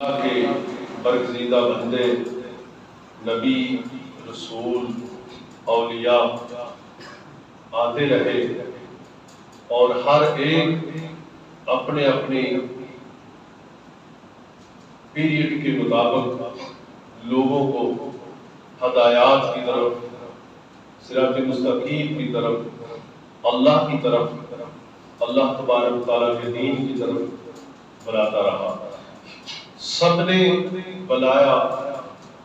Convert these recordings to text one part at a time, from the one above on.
کے برگزیدہ بندے، نبی، رسول، اولیاء آتے رہے اور ہر ایک اپنے اپنے پیریڈ کے مطابق لوگوں کو ہدایات کی طرف، صراط مستقیم کی طرف، اللہ کی طرف، اللہ تبارک تعالیٰ کے دین کی طرف بلاتا رہا۔ سب نے بلایا،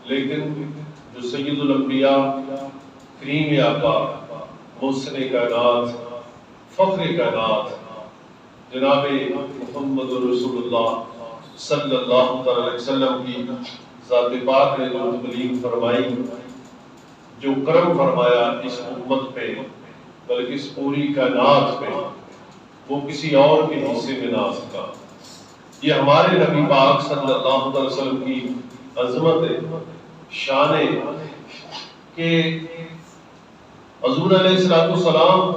لیکن جو سید الانبیاء، کریم آقا، محسن کائنات، فخر کائنات جناب محمد رسول اللہ صلی اللہ علیہ وسلم کی ذات پاک نے جو تبلیغ فرمائی، جو کرم فرمایا اس امت پہ، بلکہ اس پوری کائنات پہ، وہ کسی اور کے حصے میں نہ آ سکا۔ یہ ہمارے نبی پاک صلی اللہ علیہ وسلم کی عظمت شان ہے کہ حضور علیہ السلام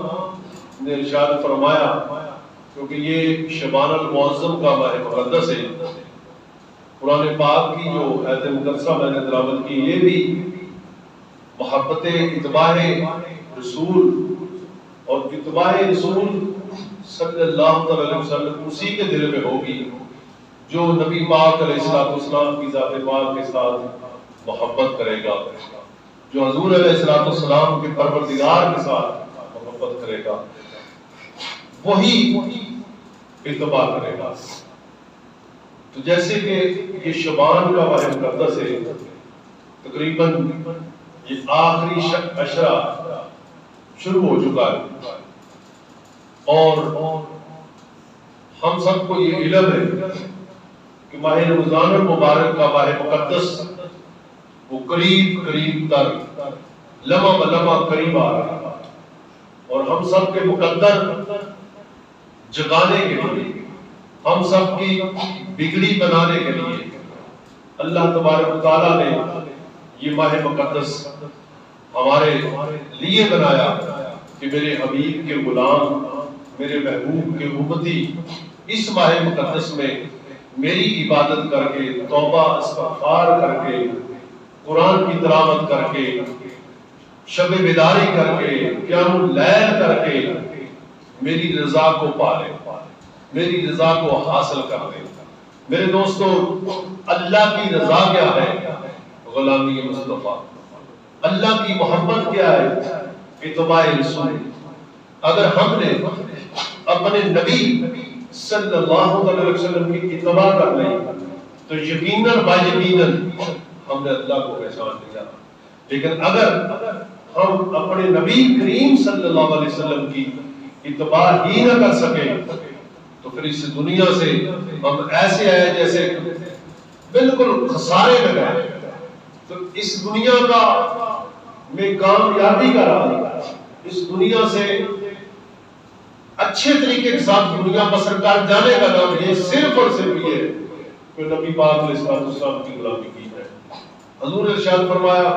نے ارشاد فرمایا، کیونکہ یہ شبان المعظم کا ماہ مقدس ہے، قرآن پاک کی جو آیت مقدسہ میں نے تلاوت کی، یہ بھی محبت اتباع رسول اور اتباع رسول صلی اللہ علیہ وسلم اسی کے دل میں ہوگی جو نبی پاک علیہ السلام کی ذات پاک کے ساتھ محبت کرے گا، جو حضور علیہ السلام کے پروردگار کے ساتھ محبت کرے گا، وہی اتباع کرے گا۔ تو جیسے کہ یہ شبان کا ماہ مقدس ہے، تقریباً یہ آخری عشرہ شروع ہو چکا ہے، اور ہم سب کو یہ علم ہے کہ ماہ رمضان المبارک کا ماہ مقدس وہ قریب تر، لمحہ بلمحہ قریب آ رہا ہے، اور ہم سب کے مقدر جگانے کے لیے، ہم سب کی بگڑی بنانے کے لیے اللہ تبارک تعالیٰ نے یہ ماہ مقدس ہمارے لیے بنایا کہ میرے حبیب کے غلام، میرے محبوب کے امتی اس ماہ مقدس میں میری عبادت کر کے، توبہ استغفار کر کے، قرآن کی تلاوت کر کے، شب بیداری کر کے، قیام اللیل کر کے میری رضا کو پالے، میری رضا کو حاصل کر لے۔ میرے دوستو، اللہ کی رضا کیا ہے؟ غلامی مصطفیٰ۔ اللہ کی محبت کیا ہے؟ اتباع رسول۔ اگر ہم نے اپنے نبی صلی اللہ علیہ وسلم کی اتباع کر لی تو یقیناً بایقیناً ہم نے اللہ کو پہچان لیا، لیکن اگر ہم اپنے نبی کریم صلی اللہ علیہ وسلم کی اتباع ہی نہ کر سکے تو پھر اس دنیا سے ہم ایسے آئے جیسے بالکل خسارے میں گئے۔ تو اس دنیا کا میں کامیابی کا راہ، اس دنیا سے اچھے طریقے کے ساتھ دنیا بسر کر جانے کا نام یہ صرف اور صرف یہ ہے کہ نبی پاک علیہ السلام کی غلامی کی ہے۔ حضور نے ارشاد فرمایا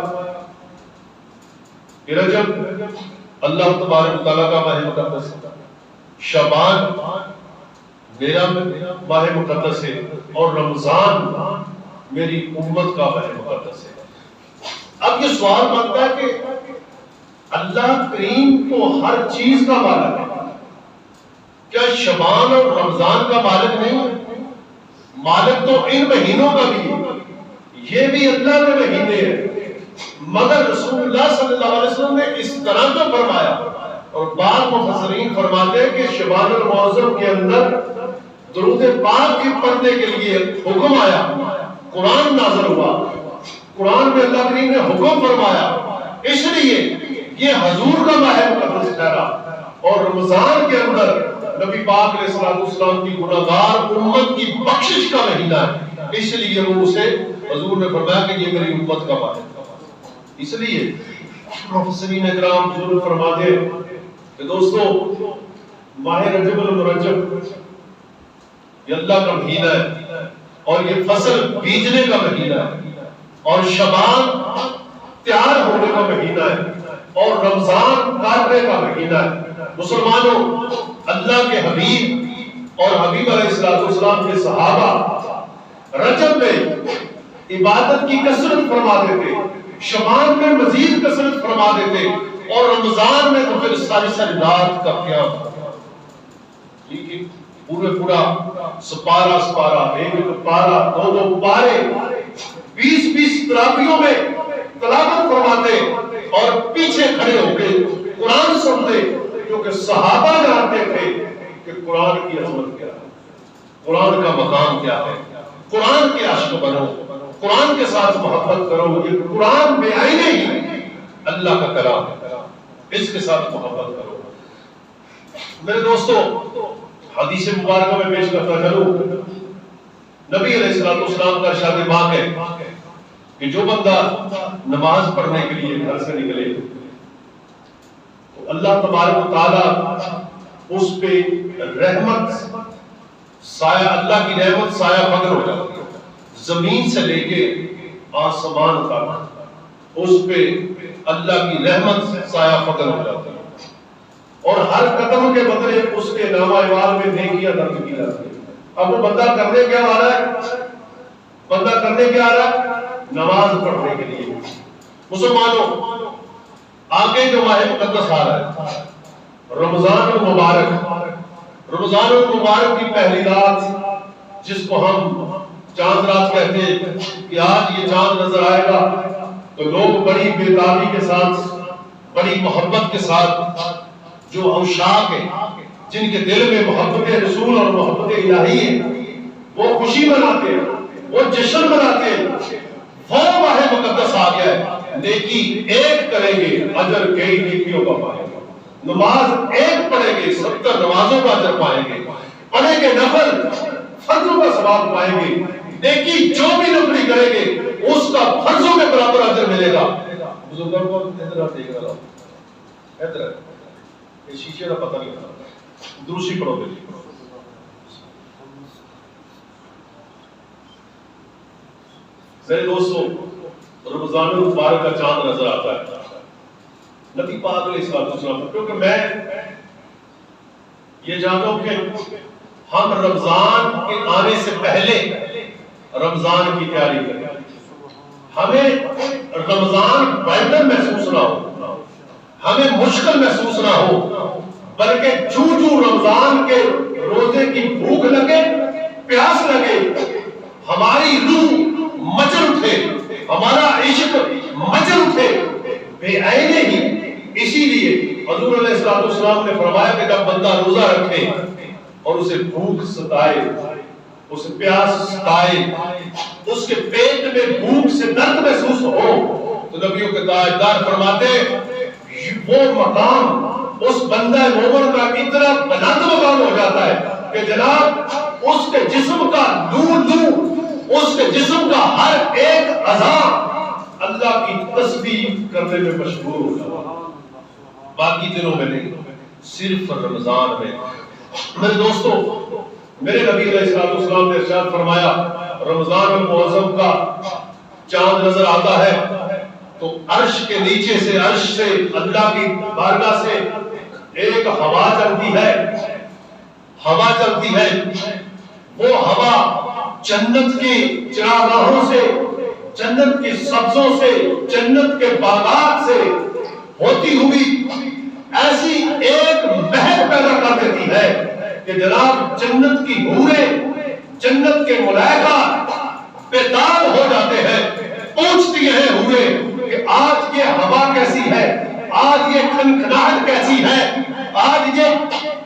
کہ رجب اللہ تبارک تعالیٰ کا ماہ مقدس ہے، شعبان میرا ماہ مقدس ہے، اور رمضان میری امت کا ماہ مقدس ہے۔ اب یہ سوال بنتا ہے کہ اللہ کریم تو ہر چیز کا مالک ہے، کیا شعبان اور رمضان کا مالک نہیں ہے؟ مالک تو ان مہینوں کا بھی ہے، یہ بھی اللہ کے مہینے ہیں، مگر رسول اللہ صلی اللہ علیہ وسلم نے اس طرح تو فرمایا، اور بعض مفسرین فرماتے ہیں کہ شعبان المعظم کے اندر درود پاک کے پڑھنے کے لیے حکم آیا، قرآن نازل ہوا، قرآن میں اللہ کریم نے حکم فرمایا، اس لیے یہ حضور کا ماہ مقدس ٹھہرا، اور رمضان کے اندر نبی پاک علیہ السلام کی گناہگار امت کی بخشش کا مہینہ ہے، اس لیے وہ اسے حضور نے فرمایا کہ یہ میری امت کا ماہ ہے۔ اس لیے مفسرین اکرام ضرور فرماتے ہیں کہ دوستو، ماہ رجب المرجب یہ اللہ کا مہینہ ہے، اور یہ فصل بیجنے کا مہینہ ہے، اور شعبان تیار ہونے کا مہینہ ہے، اور رمضان کاٹنے کا مہینہ ہے۔ مسلمانوں، اللہ کے حبیب اور حبیب علیہ السلام کے صحابہ رجب میں عبادت کی کثرت فرما دیتے، شعبان میں مزید کثرت فرما دیتے، اور رمضان میں تو پھر ساری ساری رات کا قیام، ٹھیک ہے، پورا سپارہ ایک پارا دو پارے 20 تراویحوں میں تلاوت فرماتے اور پیچھے کھڑے ہو کے قرآن سنتے، کیونکہ صحابہ جانتے تھے کہ قرآن کی عظمت کیا ہے، قرآن کا مقام کیا ہے، قرآن کے عاشق بنو، قرآن کے ساتھ محبت کرو، یہ قرآن بے آئینے ہی اللہ کا کلام ہے، اس کے ساتھ محبت کرو۔ میرے دوستو، حدیث مبارکہ میں پیش کرتا چلوں، نبی علیہ السلام کا ارشاد پاک ہے کہ جو بندہ نماز پڑھنے کے لیے گھر سے نکلے تو اللہ تبارک و تعالی اس پہ رحمت سایہ، اللہ کی رحمت سایہ فگن ہو جاتی ہے، زمین سے لے کے آسمان تک اس پہ اللہ کی رحمت سایہ فگن ہو جاتی ہے، اور ہر قدم کے بدلے اس کے نامہ اعمال میں نیکیاں درج کی جاتی ہیں۔ اب وہ بندہ کرنے کیا آ رہا ہے؟ بندہ کرنے کیا آ رہا ہے؟ نماز پڑھنے کے لیے۔ مسلمانوں، آگے جو ماہ مقدس آ رہا ہے رمضان المبارک، رمضان المبارک کی پہلی رات جس کو ہم چاند رات کہتے ہیں کہ آج یہ چاند نظر آئے گا تو لوگ بڑی بیتابی کے ساتھ، بڑی محبت کے ساتھ، جو اوشاق ہیں جن کے دل میں محبت رسول اور محبت الہی ہے، وہ خوشی مناتے ہیں، وہ جشن مناتے ہیں، وہ ماہ مقدس آ گیا ہے، نیکی ایک کریں گے اجر کئی نیکیوں کا پائیں گے، نماز ایک پڑھیں گے 70 نمازوں کا اجر پائیں گے، پڑھیں گے نفل فرضوں کا ثواب پائیں گے، نیکی جو بھی نفلی کریں گے اس کا فرضوں کے برابر اجر ملے گا۔ بزرگوں کو ادھر دیکھ رہا ہوں، ادھر یہ شیشے کا پتہ نہیں ہوتا، دروشی پڑھو گے۔ میرے دوستوں، رمضان المبارک کا چاند نظر آتا ہے نبی پاک علیہ السلام، کیونکہ میں یہ جانتا ہوں کہ ہم رمضان کے آنے سے پہلے رمضان کی تیاری کریں، ہمیں رمضان برڈن محسوس نہ ہو، ہمیں مشکل محسوس نہ ہو، بلکہ چوں رمضان کے روزے کی بھوک لگے، پیاس لگے، ہماری روح مچل اٹھے، ہمارا عشق مچل اٹھے بے آئینے ہی۔ اسی لیے حضور علیہ السلام نے فرمایا کہ جب بندہ روزہ رکھے اور اسے بھوک ستائے، اسے پیاس ستائے، اس کے پیٹ میں بھوک سے درد محسوس ہو، تو نبیوں کے تاجدار فرماتے وہ مقام اس بندہ مومن کا اتنا بلند مقام ہو جاتا ہے کہ جناب اس کے جسم کا لو، اس کے جسم کا ہر ایک اعضا اللہ کی تسبیح کرنے میں مشغول ہو جاتا ہے، باقی دنوں میں نہیں، صرف رمضان میں۔ میرے دوستو، میرے نبی علیہ السلام نے ارشاد فرمایا رمضان المعظم کا چاند نظر آتا ہے تو عرش کے نیچے سے، عرش سے، اللہ کی بارگاہ سے ایک ہوا چلتی ہے، ہوا چلتی ہے، وہ ہوا جنت کی چراگاہوں سے، جنت کی سبزوں سے، جنت کے باغات سے ہوتی ہوئی ایسی ایک مہک پیدا کر دیتی ہے کہ جناب جنت کی حوریں، جنت کے ملائکہ بیدار ہو جاتے ہیں، پوچھتی ہیں حوریں کہ آج یہ ہوا کیسی ہے، آج یہ کھنکھناہٹ کیسی ہے، آج یہ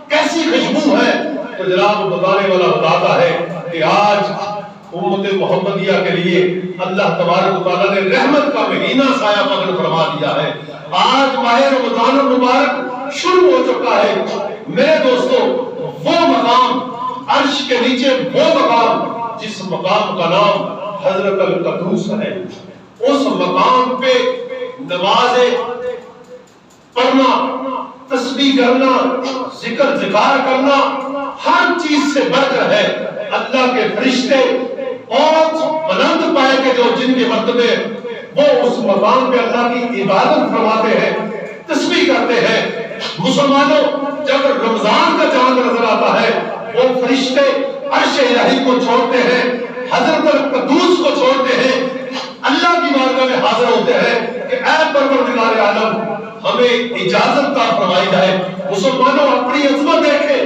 کیسی خوشبو ہے، تو جناب بتانے والا بتاتا ہے کہ آج امت محمدیہ کے لیے اللہ تبارک و تعالیٰ نے رحمت کا مہینہ سایہ فگن فرما دیا ہے، آج ماہ رمضان المبارک شروع ہو چکا ہے۔ میرے دوستو، وہ مقام عرش کے نیچے، وہ مقام جس مقام کا نام حضرت القدوس ہے، اس مقام پہ نمازیں پڑھنا، تسبیح کرنا، ذکر ذکار کرنا ہر چیز سے بڑھ کر ہے۔ اللہ کے فرشتے بہت بلند پائے کہ جو جن کے مرتبے وہ اس مقام پہ اللہ کی عبادت فرماتے ہیں، تسبیح کرتے ہیں۔ مسلمانوں، جب رمضان کا چاند نظر آتا ہے وہ فرشتے عرش الہی کو چھوڑتے ہیں، حضرت القدوس کو چھوڑتے ہیں، اللہ کی بارگاہ میں حاضر ہوتے ہیں کہ اے پروردگار عالم ہمیں اجازت عطا فرمائی جائے۔ مسلمانوں اپنی عظمت دیکھے،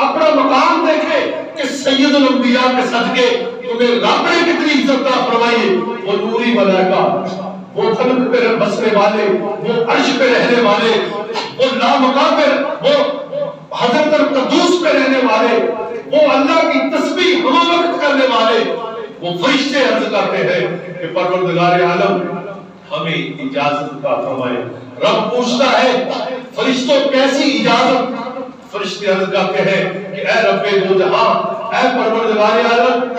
اپنا مقام دیکھے کہ سید الانبیاء کے صدقے تمہیں رب نے کتنی عزت عطا فرمائی ہے۔ وہ نوری ملائکہ، وہ فلک پہ بسنے والے، وہ عرش پہ رہنے والے، وہ لامقام پہ، وہ حضرت القدوس پہ رہنے والے، وہ اللہ کی تسبیح ہم وقت کرنے والے، وہ فرشتے عرض کرتے ہیں کہ پروردگار عالم ہمیں اجازت عطا فرمائے۔ رب پوچھتا ہے فرشتوں کیسی اجازت؟ فرشتے عرض کرتے ہیں کہ اے رب دو جہاں، اے پروردگار عالم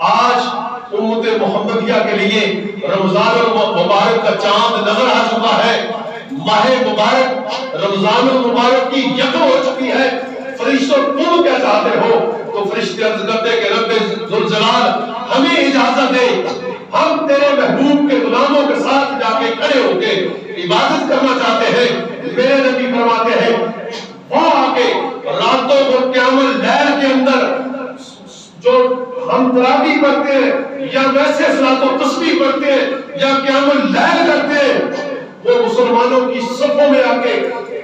آج امت محمدیہ کے لیے رمضان المبارک کا چاند نظر آ چکا ہے، ماہ مبارک رمضان المبارک کی یکم ہو چکی ہے، فرشتوں تم کیا چاہتے ہو؟ تو فرشتے عرض کرتے ہیں کہ رب ذوالجلال ہمیں اجازت دے، ہم تیرے محبوب کے غلاموں کے ساتھ جا کے کھڑے ہو کے عبادت کرنا چاہتے ہیں۔ میرے نبی فرماتے ہیں وہ آ کے راتوں کو قیام اللیل کے اندر جو ہم تراویح پڑھتے ہیں یا ویسے صلاۃ و تسبیح پڑھتے ہیں یا قیام اللیل کرتے ہیں، وہ مسلمانوں کی صفوں میں آ کے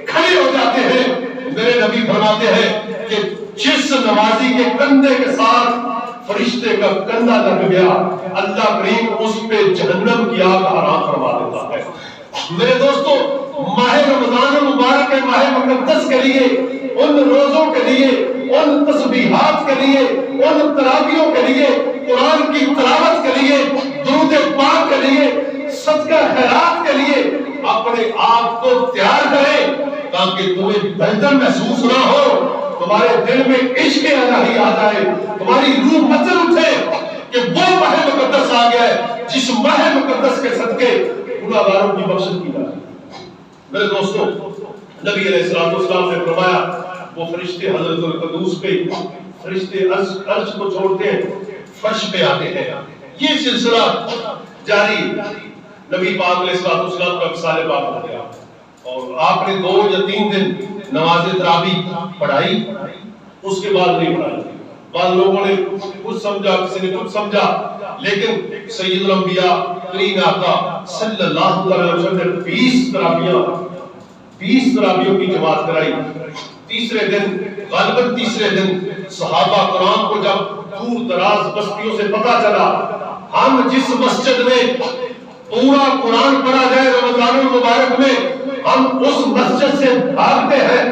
کھڑے ہو جاتے ہیں۔ میرے نبی فرماتے ہیں کہ جس نمازی کے کندھے کے ساتھ فرشتے کا کندھا لگ گیا، اللہ کریم اس پہ جہنم کی آگ حرام فرما دیتا ہے۔ میرے دوستو ماہ رمضان المبارک کے ماہ مقدس کے لیے، ان روزوں کے لیے، ان تسبیحات کے لیے، ان تراویحوں کے لیے، قرآن کی تلاوت کے لیے، درود پاک کے لیے، صدقہ خیرات کے لیے اپنے آپ کو تیار کریں تاکہ تمہیں بہتر محسوس نہ ہو، تمہارے دل میں عشق الہی آ جائے، تمہاری روح مچل اٹھے کہ وہ ماہ مقدس آ گیا ہے جس ماہ مقدس کے صدقے گناہگاروں کی بخشش کی جائے۔ میرے دوستو نبی علیہ السلام نے فرمایا وہ فرشتے حضرت القدوس پہ، فرشتے عرش کو چھوڑتے ہیں، فرش پہ آتے ہیں۔ یہ سلسلہ جاری نبی پاک علیہ السلام کا وصال پاک ہو گیا اور آپ نے 2 یا 3 دن نماز تراویح پڑھائی، اس کے بعد نہیں پڑھائی۔ بعض لوگوں نے کچھ سمجھا، کسی نے کچھ سمجھا، لیکن سید الانبیاء کریم آقا صلی اللہ علیہ وسلم نے 20 تراویحوں کی جماعت کرائی۔ تیسرے دن غالباً تیسرے دن صحابہ کرام کو جب دور دراز بستیوں سے پتہ چلا ہم جس مسجد میں پورا قرآن پڑھا جائے رمضان المبارک میں، ہم اس مسجد سے بھاگتے ہیں،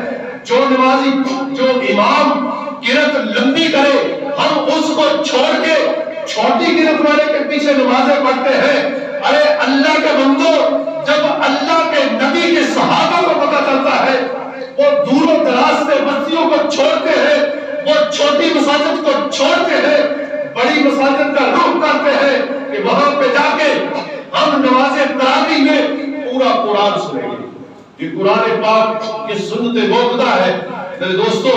جو نمازی جو امام قرات لمبی کرے ہم اس کو چھوڑ کے چھوٹی قرات والے کے پیچھے نمازیں پڑھتے ہیں۔ ارے اللہ کے بندو، جب اللہ کے نبی کے صحابہ کو پتہ چلتا ہے وہ دور و دراز سے بستیوں کو چھوڑتے ہیں، وہ چھوٹی مساجد کو چھوڑتے ہیں، بڑی مساجد کا رخ کرتے ہیں کہ وہاں پہ جا کے ہم نماز تراویح میں پورا قرآن سنیں گے۔ یہ قرآن پاک یہ سنت موقدہ ہے۔ میرے دوستو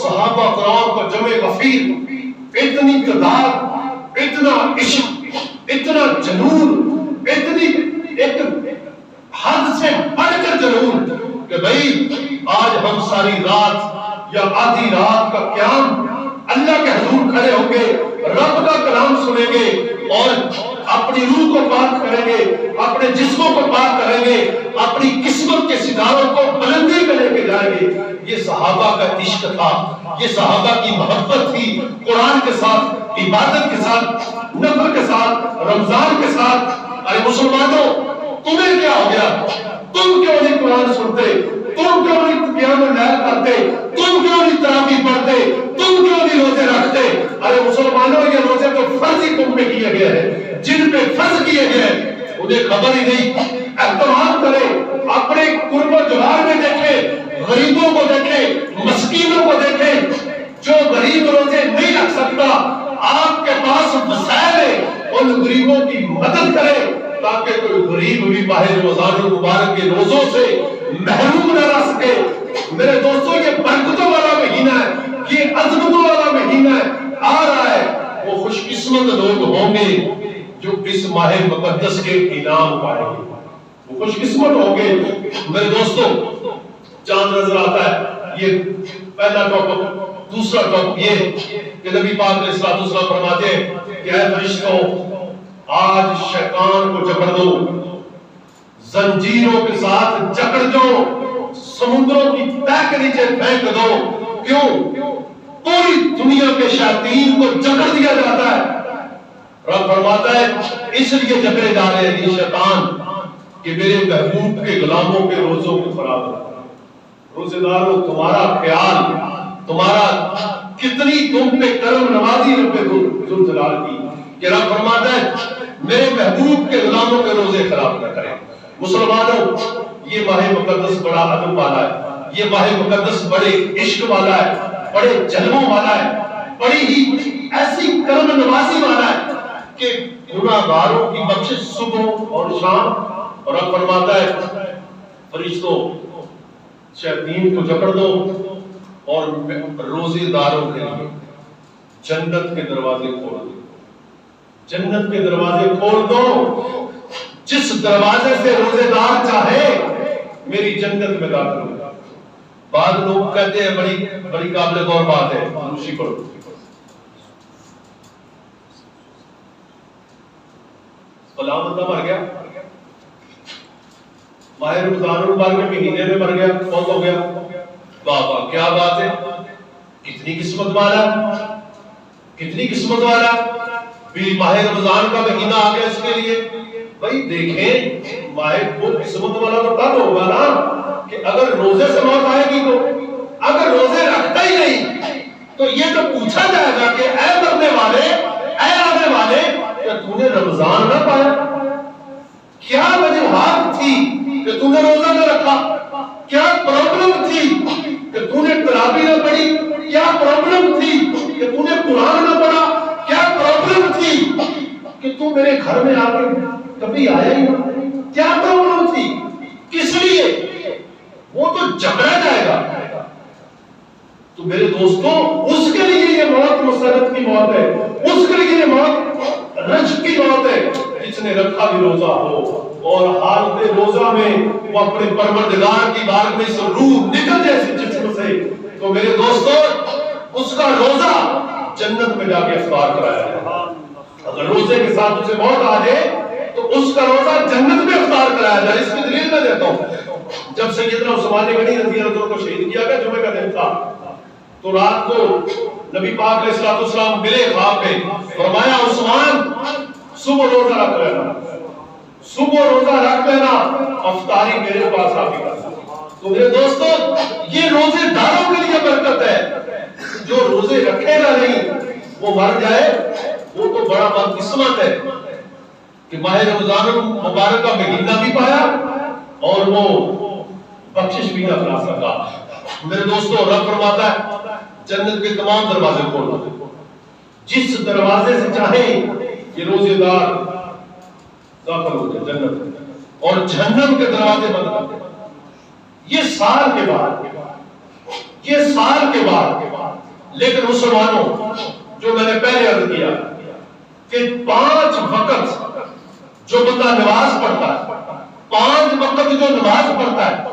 صحابہ کرام کو جمع غفیر، اتنی تعداد، اتنا عشق، اتنا جنون، اتنی ایک حد سے بڑھ کر جنون کہ بھئی آج ہم ساری رات یا آدھی رات کا قیام اللہ کے حضور کھڑے ہوں گے، رب کا کلام سنیں گے اور اپنی روح کو پاک کریں گے، اپنے جسموں کو پاک کریں گے، اپنی قسمت کے ستاروں کو بلندی پہ لے کے جائیں گے۔ یہ صحابہ کا عشق تھا، یہ صحابہ کی محبت تھی قرآن کے ساتھ، عبادت کے ساتھ، نفل کے ساتھ، رمضان کے ساتھ۔ ارے مسلمانوں تمہیں کیا ہو گیا؟ تم کیوں نہیں قرآن سنتے؟ تم کیوں نہیں قیام اللیل کرتے؟ تم کیوں نہیں تراویح پڑھتے؟ تم کیوں نہیں روزے رکھتے؟ ارے مسلمانوں یہ روزے تو فرض ہی تم پہ کیے گئے ہیں، جن پہ فرض کیے گئے ہیں انہیں خبر ہی نہیں۔ اہتمام کریں، اپنے قرب و جوار میں دیکھیں، غریبوں کو دیکھیں، مسکینوں کو دیکھیں۔ جو غریب روزے نہیں رکھ سکتا، آپ کے پاس وسائل ہے، ان غریبوں کی مدد کریں تاکہ کوئی غریب بھی ماہ رمضان المبارک کے روزوں سے محروم نہ رہ سکے۔ میرے دوستوں یہ برکتوں والا مہینہ ہے، یہ عظمتوں والا مہینہ ہے، آ رہا ہے۔ وہ خوش قسمت لوگ ہوں گے جو اس ماہ مقدس کے انعام پائیں گے، وہ خوش قسمت ہوں گے۔ میرے دوستوں چاند نظر آتا ہے، یہ پہلا ٹاپک۔ دوسرا ٹاپک یہ کہ نبی پاک علیہ الصلوۃ والسلام فرماتے ہیں کہ اے فرشتوں آج شیطان کو جکڑ دو، زنجیروں کے ساتھ جکڑ دو، سمندروں کی تہہ کے نیچے پھینک دو۔ کیوں؟ پوری دنیا کے شیاطین کو جکڑ دیا جاتا ہے۔ رب فرماتا ہے اس لیے جکڑے جا رہے ہیں یہ شیطان کہ میرے محبوب کے غلاموں کے روزوں کو خراب کرنا۔ روزے داروں تمہارا خیال، تمہارا کتنی تم پہ کرم نوازی رب ذوالجلال کی کہ رب فرماتا ہے میرے محبوب کے غلاموں کے روزے خراب نہ کریں۔ مسلمانوں یہ ماہ مقدس بڑا ادب والا ہے، یہ ماہ مقدس بڑے عشق والا ہے، بڑے جلووں والا ہے، بڑی ہی ایسی کرم نوازی والا ہے کہ گناہ گاروں کی بخشش صبح اور شام۔ اور اب فرماتا ہے فرشتوں شیاطین کو جکڑ دو اور روزے داروں کے لیے جنت کے دروازے کھول دو، جنت کے دروازے کھول دو۔ جس دروازے سے روزے دار چاہے میری جنت میں داخل ہوگا۔ بعض لوگ کہتے ہیں بڑی قابل غور بات ہے، روشی پڑھو۔ فلاں بندہ مر گیا، ماہ رمضان المبارک کے مہینے میں مر گیا، کون ہو گیا؟ بابا کیا بات ہے، کتنی قسمت والا، کتنی قسمت والا، بھی ماہ رمضان کا مہینہ آ گیا اس کے لیے۔ بھائی دیکھیں ماہ کو قسمت والا تو تب ہوگا نا کہ اگر روزے سے موت آئے گی تو، اگر روزے رکھتا ہی نہیں تو یہ تو پوچھا جائے گا کہ اے مرنے والے، اے آنے والے، کیا تو نے رمضان نہ پایا؟ کیا وجوہات تھی کہ تو نے روزہ نہ رکھا؟ کیا پرابلم تھی کہ تو نے تراویح نہ پڑھی؟ کیا پرابلم تھی کہ تو نے قرآن نہ پڑھا؟ کیا پرابلم تھی کہ تو میرے گھر میں آ کے کبھی آیا ہی نہ؟ کیا پرابلم تھی؟ کس لیے؟ وہ تو جکڑا جائے گا۔ تو میرے دوستوں اس کے لیے یہ موت مسرت کی موت ہے، اس کے لیے یہ موت رجب کی موت ہے جس نے رکھا بھی روزہ ہو اور حالت روزہ میں وہ اپنے پروردگار کی بارگاہ میں سے روح نکل جیسے جسم سے، تو میرے دوستوں اس کا روزہ جنت میں جا کے افطار کرایا جائے۔ اگر روزے کے ساتھ اسے موت آ جائے تو اس کا روزہ جنت میں افطار کرایا جائے۔ اس کی دلیل میں دیتا ہوں، جب سیدنا عثمان غنی رضی اللہ عنہ کو شہید کیا گیا، جمعہ کا دن تھا، تو رات کو نبی پاک علیہ الصلوۃ والسلام ملے خواب میں، فرمایا عثمان صبح روزہ رکھ لینا، صبح روزہ رکھ لینا، افطاری میرے پاس آ کے کرنا۔ تو میرے دوستو یہ روزے داروں کے لیے برکت ہے، جو روزے رکھے گا نہیں وہ مر جائے وہ تو بڑا بدقسمت ہے کہ ماہ رمضان المبارک کا مہینہ بھی پایا اور وہ بخشش بھی نہ پا سکا۔ میرے دوستو رب فرماتا ہے جنت کے تمام دروازے کھول دو، جس دروازے سے چاہے یہ روزے دار داخل ہو جائے جنت میں، اور جہنم کے دروازے بند کر دے۔ یہ سال کے بعد، یہ سال کے بعد، لیکن مسلمانوں جو میں نے پہلے عرض کیا کہ 5 وقت جو بندہ نماز پڑھتا ہے، 5 وقت جو نماز پڑھتا ہے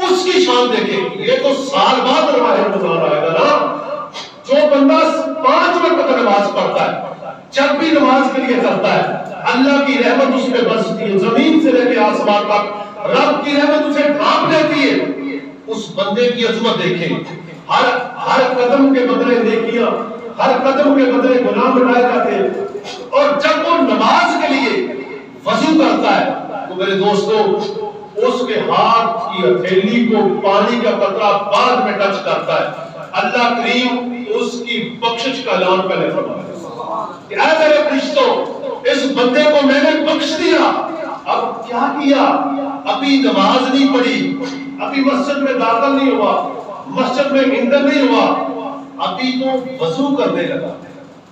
اس کی شان دیکھیں۔ یہ تو سال بعد رمضان آئے گا نا۔ جو بندہ 5 وقت نماز پڑھتا ہے، جب بھی نماز کے لیے چلتا ہے اللہ کی رحمت اس پہ برستی ہے، زمین سے لے کے آسمان تک رب کی رحمت اسے ڈھانپ لیتی ہے۔ اس بندے کی عظمت دیکھیں، ہر قدم کے بدلے نیکیاں، ہر قدم کے بدلے گناہ مٹائے جاتے ہیں۔ اور جب وہ نماز کے لیے وضو کرتا ہے تو میرے دوستو اس کے ہاتھ کی ہتھیلی کو پانی کا قطرہ بعد میں ٹچ کرتا ہے، اللہ کریم اس کی بخشش کا اعلان پہلے فرماتا ہے کہ اے میرے فرشتوں اس بندے کو میں نے بخش دیا۔ اب کیا کیا؟ ابھی نماز نہیں پڑھی، ابھی مسجد میں داخل نہیں ہوا، مسجد میں انٹر نہیں ہوا، ابھی تو وضو کرنے لگا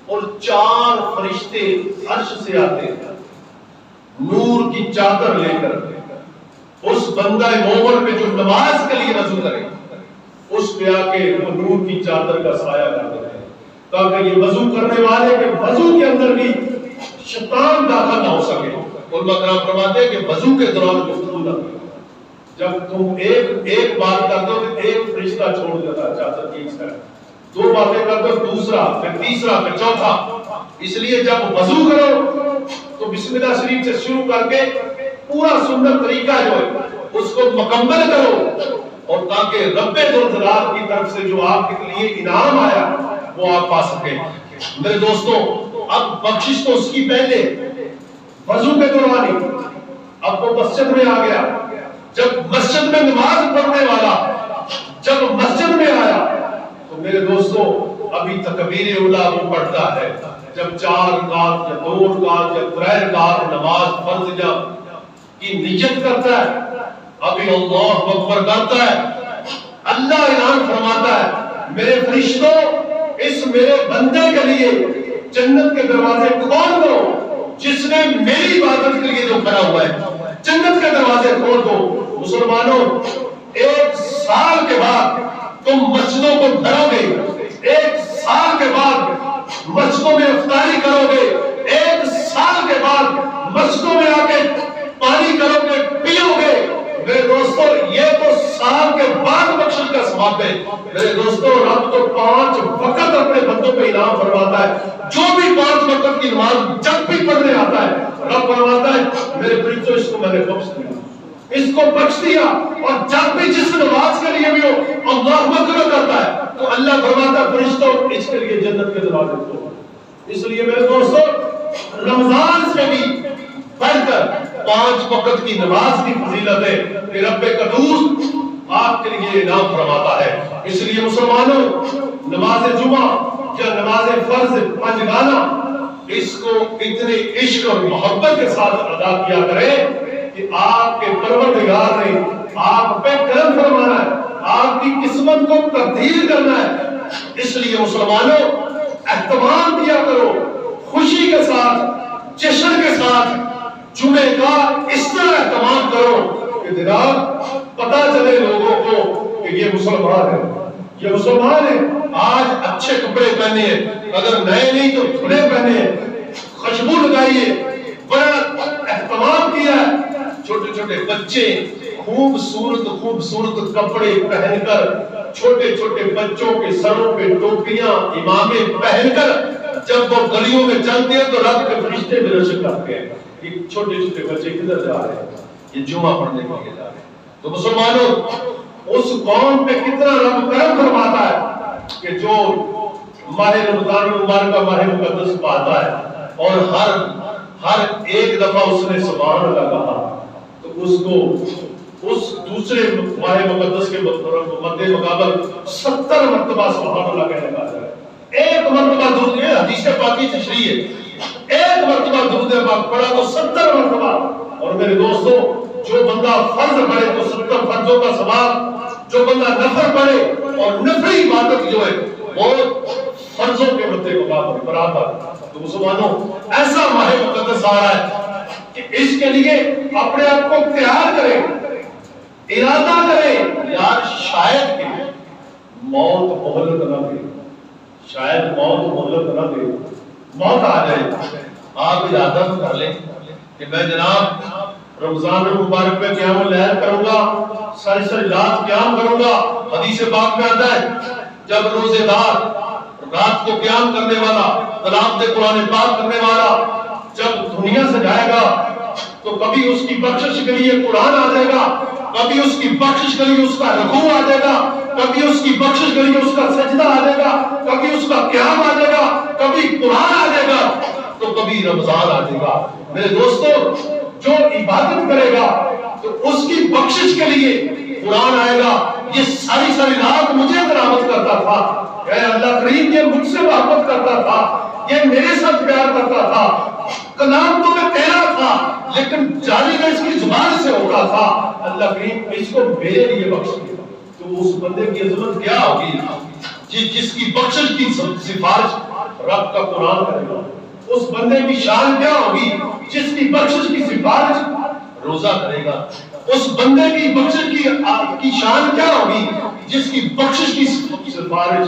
اور 4 فرشتے عرش سے آتے ہیں نور کی چادر لے کر اس بندہ مومن پہ جو نماز کے لیے وضو کرے اس پہ آ کے وہ نور کی چادر کا سایہ کر دیتے ہیں تاکہ یہ وضو کرنے والے کے وضو کے اندر بھی شیطان داخل نہ ہو سکے۔ علماء کرام فرماتے ہیں کہ وضو کے دوران گفتگو نہ کرو، جب تم ایک بات کرتے ہو تو ایک فرشتہ چھوڑ دیتا ہے چادر کی، 2 باتیں کرتے ہو دوسرا، پھر تیسرا، پھر چوتھا، اس لیے جب وضو کرو تو بسم اللہ شریف سے شروع کر کے پورا سنت طریقہ جو ہے اس کو مکمل کرو، اور تاکہ رب ذوالجلال کی طرف سے جو آپ کے لیے انعام آیا وہ آپ پا سکیں۔ میرے دوستوں، اب بخشش تو اس کی پہلے وضو کے دوران ہی، اب وہ مسجد میں آ گیا، جب مسجد میں نماز پڑھنے والا جب مسجد میں آیا تو میرے دوستوں ابھی تکبیر اولا وہ پڑھتا ہے، جب 4 رکعت یا 2 رکعت یا 3 رکعت نماز فرض کی نیت کرتا ہے، ابھی اللہ اکبر کرتا ہے، اللہ اعلان فرماتا ہے میرے فرشتوں اس میرے بندے کے لیے جنت کے دروازے کھول دو، جس نے میری عبادت کے لیے جو کھڑا ہوا ہے جنت کے دروازے کھول دو۔ مسلمانوں، 1 سال کے بعد تم مسجدوں کو بھرو گے، 1 سال کے بعد مسجدوں میں افطاری کرو گے، 1 سال کے بعد مسجدوں میں آ کے پانی کرو گے، پیو گے۔ میرے دوستو، یہ تو سال کے بعد بخشش کا ثواب ہے۔ میرے دوستو، رب تو 5 وقت اپنے بندوں پہ انعام فرماتا ہے، جو بھی 5 وقت کی نماز جب بھی پڑھنے آتا ہے رب فرماتا ہے میرے فرشتوں اس کو میں نے بخش دیا، اس کو بخش دیا۔ اور جب بھی جس نماز کے لیے بھی ہو اللہ اکبر کرتا ہے تو اللہ فرماتا ہے فرشتوں اس کے لیے جنت کے دروازے کھولو۔ اس لیے میرے دوستو، رمضان سے بھی بڑھ کر 5 وقت کی نماز کی فضیلت ہے کہ رب قدوس آپ کے لیے انعام فرماتا ہے۔ اس لیے مسلمانوں، نماز جمعہ یا نماز فرض پنجگانہ اس کو اتنے عشق اور محبت کے ساتھ ادا کیا کریں کہ آپ کے پروردگار نے آپ پہ کرم فرمانا ہے، آپ کی قسمت کو تبدیل کرنا ہے۔ اس لیے مسلمانوں، اہتمام کیا کرو، خوشی کے ساتھ، جشن کے ساتھ جمعے کا اس طرح اہتمام کرو کہ جناب پتا چلے لوگوں کو کہ یہ مسلمان ہے، یہ مسلمان ہے۔ آج اچھے کپڑے پہنے ہیں، اگر نئے نہیں تو دھلے پہنے ہیں، خوشبو لگائیے، بڑا اہتمام کیا ہے۔ چھوٹے چھوٹے بچے خوبصورت کپڑے پہن کر، چھوٹے چھوٹے بچوں کے سروں پہ ٹوپیاں امامے پہن کر جب وہ گلیوں میں چلتے ہیں تو رب کے فرشتے بھی رشک کرتے ہیں کہ چھوٹے چھوٹے بچے کدھر جا رہے ہیں، یہ جمعہ پڑھنے کے لیے جا رہے ہیں۔ تو مسلمانوں، اس قوم پہ کتنا رب کرم فرماتا ہے کہ جو ماہ رمضان المبارک کا ماہ مقدس پاتا ہے اور ہر ایک دفعہ اس نے سبحان اللہ کہا تو اس کو اس دوسرے ماہ مقدس کے مد مقابل 70 مرتبہ سبحان اللہ کہنے کا ہے۔ ایک مرتبہ درود، یہ حدیث پاکی تشریح ہے، ایک مرتبہ درود پاک پڑھا تو 70 مرتبہ۔ اور میرے دوستوں، جو بندہ فرض پڑھے تو 70 فرضوں کا ثواب، جو بندہ نفل پڑھے اور نفلی عبادت جو ہے وہ فرضوں کے مقابل برابر۔ تو مسلمانوں، ایسا ماہ مقدس آ رہا ہے کہ اس کے لیے اپنے آپ کو تیار کریں، ارادہ کریں، یار شاید کہ موت مہلت نہ دے، شاید موت مہلت نہ دے، موت آ جائے۔ آپ ارادہ کر لیں کہ میں جناب رمضان المبارک میں قیام اللیل کروں گا، ساری رات قیام کروں گا۔ حدیث پاک میں آتا ہے جب روزے دار، رات کو قیام کرنے والا، تلاوت قرآن پاک کرنے والا جب دنیا سے جائے گا تو کبھی اس کی بخشش کے لیے قرآن آ جائے گا، کبھی اس کی بخشش کے لیے اس کا رکوع آ جائے گا، کبھی اس کی بخشش کے لیے اس کا سجدہ آ جائے گا، کبھی اس کا قیام آ جائے گا، کبھی قرآن آ جائے گا، تو کبھی رمضان آ جائے گا۔ میرے دوستو، جو عبادت کرے گا تو اس کی بخشش کے لیے قرآن آئے گا۔ یہ ساری رات مجھے تلاوت کرتا تھا، اے اللہ کریم یہ مجھ سے محبت کرتا تھا، یہ میرے ساتھ پیار کرتا تھا، کلام تو میں تیرا تھا لیکن جاری میں اس کی زبان سے ہوتا تھا، اللہ کریم اس کو میرے لیے بخش دیا۔ تو اس بندے کی عظمت کیا ہوگی جس کی بخشش کی سفارش رب کا قرآن کرے گا؟ اس بندے کی شان کیا ہوگی جس کی بخشش کی سفارش روزہ کرے گا؟ اس بندے کی بخشش کی شان کیا ہوگی جس کی بخشش کی سفارش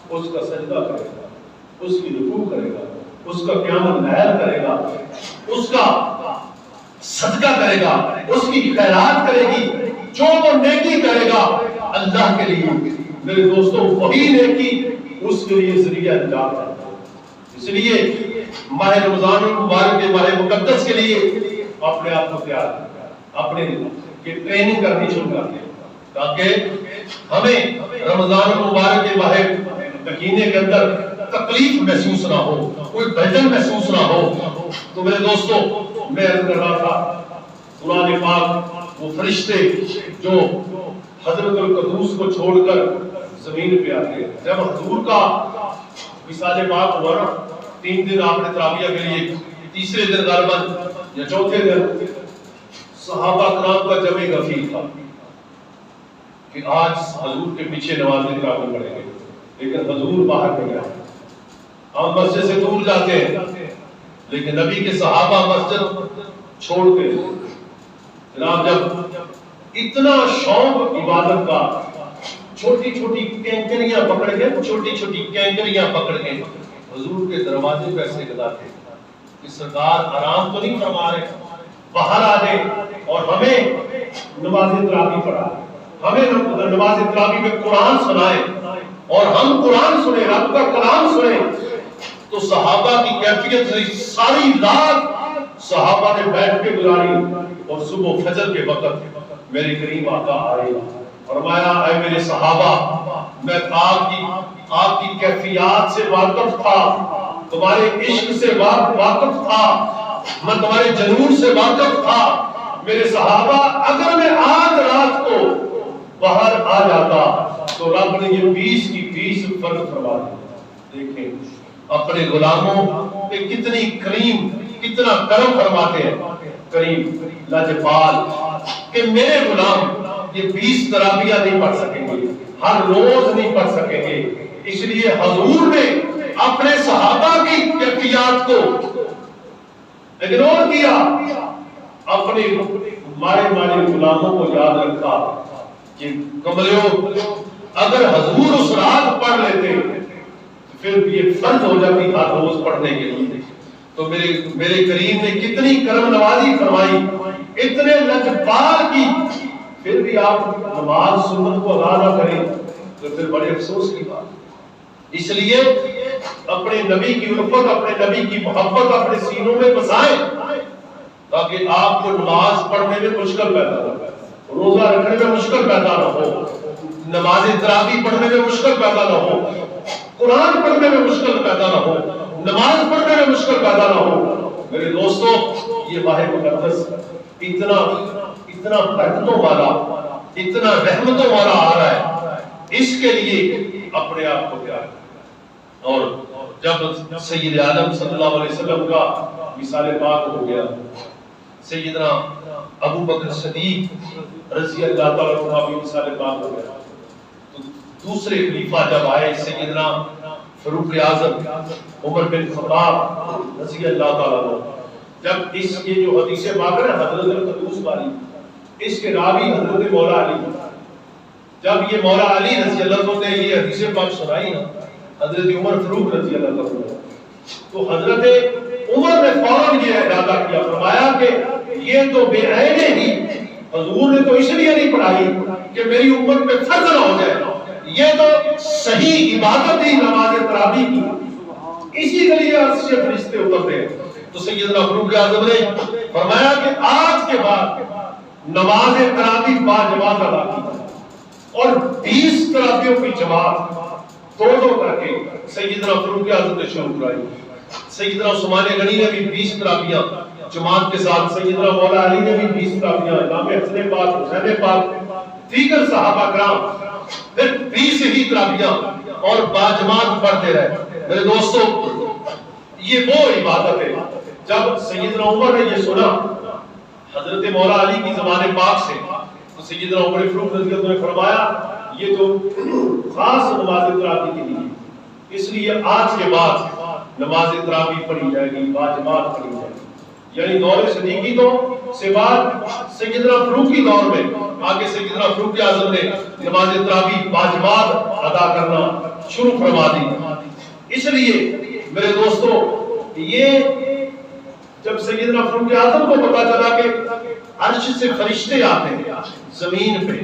اس کا سجدہ کرے گا، اس کی رکوع کرے گا، اس کا قیام اللیل کرے گا، اس کا صدقہ کرے گا، اس کی خیرات کرے گی، جو وہ نیکی کرے گا اللہ کے لیے، میرے دوستوں وہی نیکی اس کے لیے ذریعہ نجات ہے۔ اس لیے ماہ رمضان المبارک کے ماہ مقدس کے لیے اپنے آپ کو تیار اپنے کی ٹریننگ کرنی شروع کر دیں تاکہ ہمیں رمضان المبارک کے ماہ مکینے کے اندر تکلیف محسوس نہ ہو، کوئی بھجن محسوس نہ ہو۔ تو میرے دوستو، میں عرض کر رہا تھا قرآن پاک وہ فرشتے جو حضرت القدوس کو چھوڑ کر زمین پہ آتے ہیں، جب حضور کا وصال پاک ہوا نا، 3 دن آپ نے تراویح کے لیے، تیسرے دن غالباً یا چوتھے دن صحابہ کرام کا جمع غفیر تھا کہ آج حضور کے پیچھے نماز تراویح پڑھیں گے، لیکن حضور باہر نہیں آئے۔ ہم مسجد سے دور جاتے ہیں لیکن نبی کے صحابہ مسجد چھوڑ کے، جناب جب اتنا شوق عبادت کا، چھوٹی چھوٹی کینکریاں پکڑ کے، چھوٹی چھوٹی کینکریاں پکڑ کے حضور کے دروازے پہ ایسے گزارتے کہ سرکار آرام تو نہیں فرما رہے، باہر آ جائیں اور ہمیں نماز تراویح پڑھائیں، ہمیں نماز تراویح میں قرآن سنائیں اور ہم قرآن سنیں، رب کا کلام سنیں۔ تو صحابہ کی کیفیت ساری رات صحابہ نے بیٹھ کے گزاری اور صبح فجر کے وقت میرے کریم آقا آئے، فرمایا اے میرے صحابہ، میں آپ کی کیفیات سے واقف تھا، تمہارے عشق سے واقف تھا، میں تمہارے جنون سے واقف تھا، میرے صحابہ اگر میں آج رات کو باہر آ جاتا تو رب نے یہ 20 کی 20 فرق فرما دی۔ دیکھیں اپنے غلاموں پہ کتنی کریم، کتنا کرم فرماتے ہیں، کریم لاجپال، کہ میرے غلام یہ 20 تراویح نہیں پڑھ سکیں گے، ہر روز نہیں پڑھ سکیں گے۔ اس لیے حضور نے اپنے صحابہ کی کیفیات کو اگنور کیا، اپنے مارے غلاموں کو یاد رکھا کہ کملیوں اگر حضور اس رات پڑھ لیتے پھر یہ فرض ہو جاتی ہر روز پڑھنے کے لیے۔ تو میرے کریم نے کتنی کرم نوازی فرمائی، اتنے لجپال کی، پھر بھی آپ نماز سنت کو ادا نہ کریں تو پھر بڑے افسوس کی بات۔ اس لیے اپنے نبی کی الفت، اپنے نبی کی محبت اپنے سینوں میں بسائیں تاکہ آپ کو نماز پڑھنے میں مشکل پیدا نہ ہو، روزہ رکھنے میں مشکل پیدا نہ ہو، نماز تراویح پڑھنے میں مشکل پیدا نہ ہو، قرآن پڑھنے میں مشکل پیدا نہ ہو، نماز پڑھنے میں مشکل پیدا نہ ہو۔ میرے دوستو، یہ ماہ مقدس اتنا برکتوں والا، اتنا رحمتوں والا آ رہا ہے، اس کے لیے اپنے آپ کو تیار کریں۔ اور جب سید عالم صلی اللہ علیہ وسلم کا وصال پاک ہو گیا، سیدنا ابو بکر صدیق رضی اللہ تعالیٰ عنہ کا بھی وصال پاک ہو گیا، تو دوسرے خلیفہ جب آئے سیدنا فاروق اعظم عمر بن خطاب رضی اللہ تعالیٰ عنہ، جب یہ جو حدیث پاک ہے حضرت القدوس والی، اس کے راوی حضرت مولا علی، جب یہ مولا علی رضی اللہ عنہ نے یہ حدیث پاک سنائی نا حضرت عمر فاروق رضی اللہ عنہ، تو حضرت عمر نے فوراً یہ ارادہ کیا، فرمایا کہ یہ تو بے عینے ہی حضور نے تو اس لیے نہیں پڑھائی کہ میری امت پہ فرض نہ ہو جائے، یہ تو صحیح عبادت ہی نماز تراویح کی، اسی کے لیے عرش سے فرشتے اترتے ہیں۔ تو سیدنا فاروق اعظم نے فرمایا کہ آج کے بعد نماز تراویح باجماعت ادا کی، اور 20 تراویحوں کی جماعت دو کر کے سیدنا فاروق اعظم نے شروع کرائی۔ سیدنا عثمان غنی نے بھی 20 تراویح جماعت کے ساتھ، سیدنا مولا علی نے بھی 20 تراویح، امام حسن پاک، حسین پاک، دیگر صحابہ کرام پھر 20 ہی تراویح اور باجماعت پڑھتے رہے۔ میرے دوستو، یہ وہ عبادت ہے۔ جب سیدنا عمر نے یہ سنا حضرت مولا علی کی زبان پاک سے، تو سیدنا عمر فاروق رضی اللہ عنہ نے فرمایا یہ تو خاص نماز تراویح کے لیے، اس لیے آج کے بعد نماز تراویح پڑھی جائے گی، باجماعت پڑھی جائے گی۔ یعنی دور صدیقی تو سے بعد سیدنا فاروقی دور میں آگے سیدنا فاروق اعظم نے نماز تراویح باجماعت ادا کرنا شروع فرما دی۔ اس لیے میرے دوستو، یہ جب سیدنا فاروق اعظم کو پتا چلا کہ عرش سے فرشتے آتے ہیں زمین پہ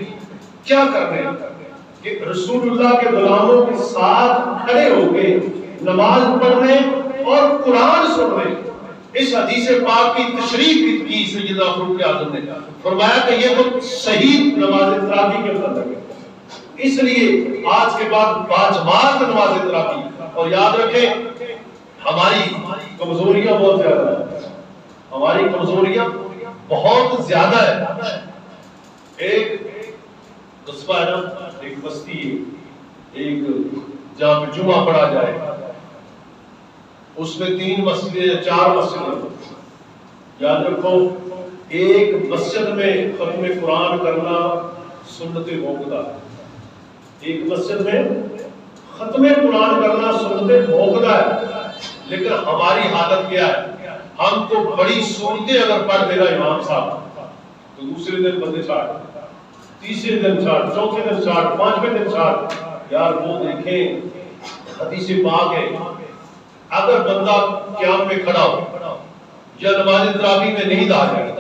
کیا کر رہے ہیں، کہ رسول اللہ کے غلاموں کے ساتھ کھڑے ہو کے نماز پڑھنے اور قرآن سن رہے ہیں۔ اس حدیث پاک کی تشریح کی سیدنا فاروق اعظم نے، فرمایا کہ یہ تو صحیح نماز تراویح کے متعلق ہے، اس لیے آج کے بعد باجماعت نماز تراویح۔ اور یاد رکھیں ہماری کمزوریاں بہت زیادہ ہیں، ہماری کمزوریاں بہت زیادہ ہے۔ ایک قصبہ ہے نا، ایک بستی ہے، ایک جہاں پہ جمعہ پڑھا جائے، اس میں 3 مسجدیں یا 4 مسجدیں، یاد رکھو ایک مسجد میں ختم قرآن کرنا سنت موقدہ ہے، ایک مسجد میں ختم قرآن کرنا سنت موقدہ ہے۔ لیکن ہماری حالت کیا ہے؟ ہم تو بڑی صورتیں اگر پڑھ دے رہا امام صاحب تو دوسرے دن بندے چھاڑ، تیسرے دن چھاڑ، چوتھے دن چھاڑ، 5ویں دن چھاڑ۔ یار وہ دیکھیں حدیث پاک ہے، اگر بندہ قیام میں کھڑا ہو یا نماز تراویح میں نیند آ جائے،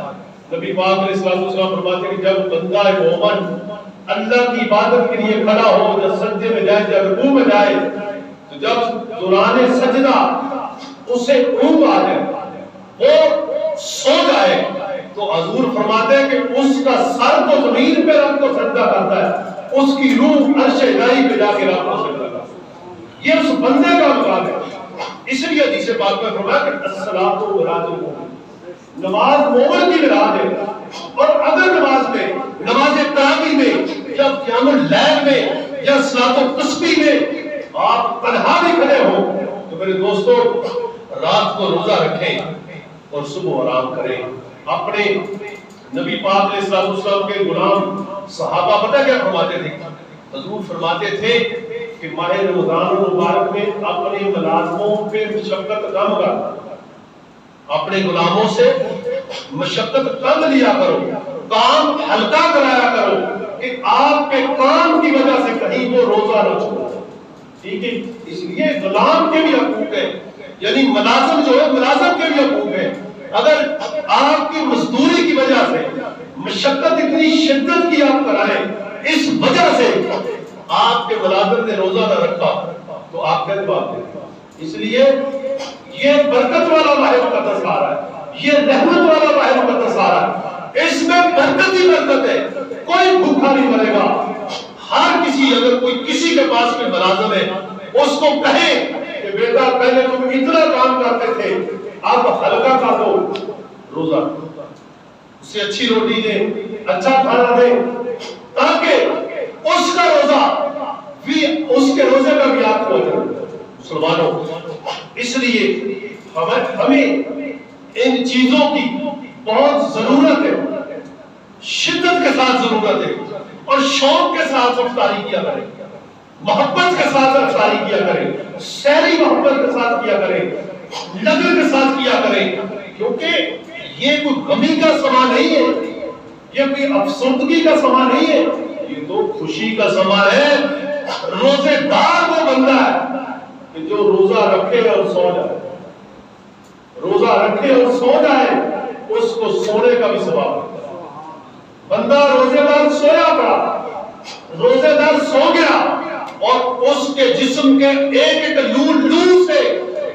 نبی پاک علیہ السلام فرماتے ہیں کہ جب بندہ مومن اللہ کی عبادت کے لیے کھڑا ہو، جب سجدے میں جائے، جب رکوع میں جائے، تو جب دوران سجدہ اسے اونگ آ جائے، وہ سو جائے، تو حضور فرماتے ہیں کہ اس کا سر تو زمین پہ رکھ کو سجدہ کرتا ہے، اس کی روح عرش الہی پہ جا کے رب کو سجدہ کرتا ہے۔ یہ اس بندے کا مقام ہے۔ اس لیے حدیث پاک میں فرمایا کہ الصلاۃ مراۃ المومن، نماز مومن کی مراد ہے۔ اور اگر نماز میں، نماز تراویح میں یا قیام اللیل میں یا صلاۃ التسبیح میں آپ تنہا بھی کھڑے ہوں تو میرے دوستو رات کو روزہ رکھیں اور صبح آرام کریں۔ اپنے نبی پاک علیہ السلام کے غلام صحابہ پتہ کیا فرماتے تھے؟ حضور فرماتے تھے کہ ماہ رمضان المبارک میں اپنے ملازموں پہ مشقت کم کر، اپنے غلاموں سے مشقت کم لیا کرو، کام ہلکا کرایا کرو کہ آپ کے کام کی وجہ سے کہیں وہ روزہ نہ چھوڑے۔ ٹھیک ہے، اس لیے غلام کے بھی حقوق ہیں، یعنی ملازم جو ہے ملازم کے بھی حقوق ہیں۔ اگر آپ کی مزدوری کی وجہ سے مشقت اتنی شدت کی آپ کرائیں، اس وجہ سے آپ کے ملازم نے روزہ نہ رکھا تو آپ کیا جواب دیں؟ اس لیے یہ برکت والا ماہ مقدس آ رہا ہے، یہ رحمت والا ماہ مقدس آ رہا ہے، اس میں برکت ہی برکت ہے، کوئی بھوکا نہیں مرے گا۔ ہر کسی، اگر کوئی کسی کے پاس میں ملازم ہے اس کو کہے کہ بیٹا پہلے تم اتنا کام کرتے تھے اب ہلکا کر دو، روزہ اسے اچھی روٹی دے، اچھا کھانا دے، تاکہ اس کا روزہ بھی اس کے روزے کا بھی آپ ہو جائے۔ مسلمانوں، اس لیے ہمیں ان چیزوں کی بہت ضرورت ہے، شدت کے ساتھ ضرورت ہے، اور شوق کے ساتھ افطاری کیا کریں، محبت کے ساتھ افطاری کیا کریں، سحری محبت کے ساتھ کیا کریں، لگن کے ساتھ کیا کریں، کیونکہ یہ کوئی غمی کا سما نہیں ہے، یہ کوئی افسردگی کا سما نہیں ہے، یہ تو خوشی کا سما ہے۔ روزے دار وہ بندہ ہے کہ جو روزہ رکھے اور سو جائے، روزہ رکھے اور سو جائے، اس کو سونے کا بھی ثواب ہے۔ بندہ روزے دار سویا پڑا، روزے دار سو گیا، اور اس کے جسم کے ایک ایک لو سے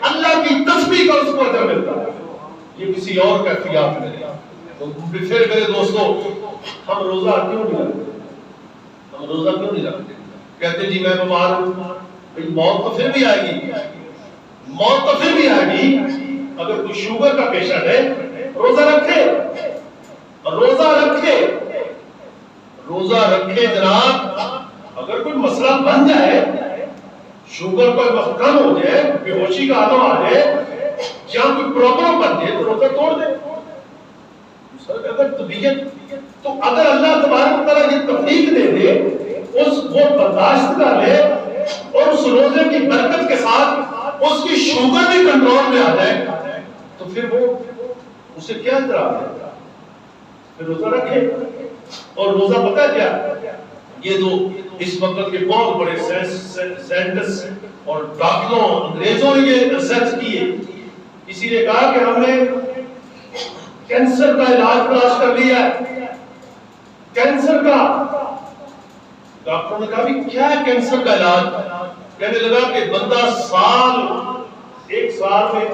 اللہ کی تسبیح کا اس کو اجر ملتا ہے، یہ کسی اور کا اختیار نہیں۔ تو پھر میرے دوستو، ہم روزہ کیوں نہیں رکھتے؟ ہم روزہ کیوں نہیں رکھتے؟ کہتے جی میں بیمار ہوں، موت تو پھر بھی آئے گی، موت تو پھر بھی آئے گی۔ اگر کوئی شوگر کا پیشنٹ ہے روزہ رکھے، روزہ رکھے، روزہ رکھے جناب۔ اگر کوئی مسئلہ بن جائے، شوگر کا وقت کم ہو جائے، بے ہوشی کا عالم آ جائے، یا کوئی پرابلم بن جائے تو روزہ توڑ دے۔ اگر طبیعت تو اگر اللہ تبارک تعالیٰ یہ توفیق دے دے، وہ برداشت کر لے اور اس روزے کی برکت کے ساتھ اس کی شوگر بھی کنٹرول میں آ جائے، تو پھر وہ اسے کیا اعتراض ہے؟ پھر روزہ رکھے۔ اور روزہ پتہ کیا؟ یہ جو اس وقت کے بہت بڑے سائنٹسٹ اور ڈاکٹروں انگریزوں نے یہ ریسرچ کی ہے، کسی نے کہا کہ ہم نے کینسر کا علاج تلاش کر لیا ہے، کینسر کا۔ ڈاکٹروں نے کہا بھی کیا ہے کینسر کا علاج؟ کہنے لگا کہ بندہ سال ایک سال میں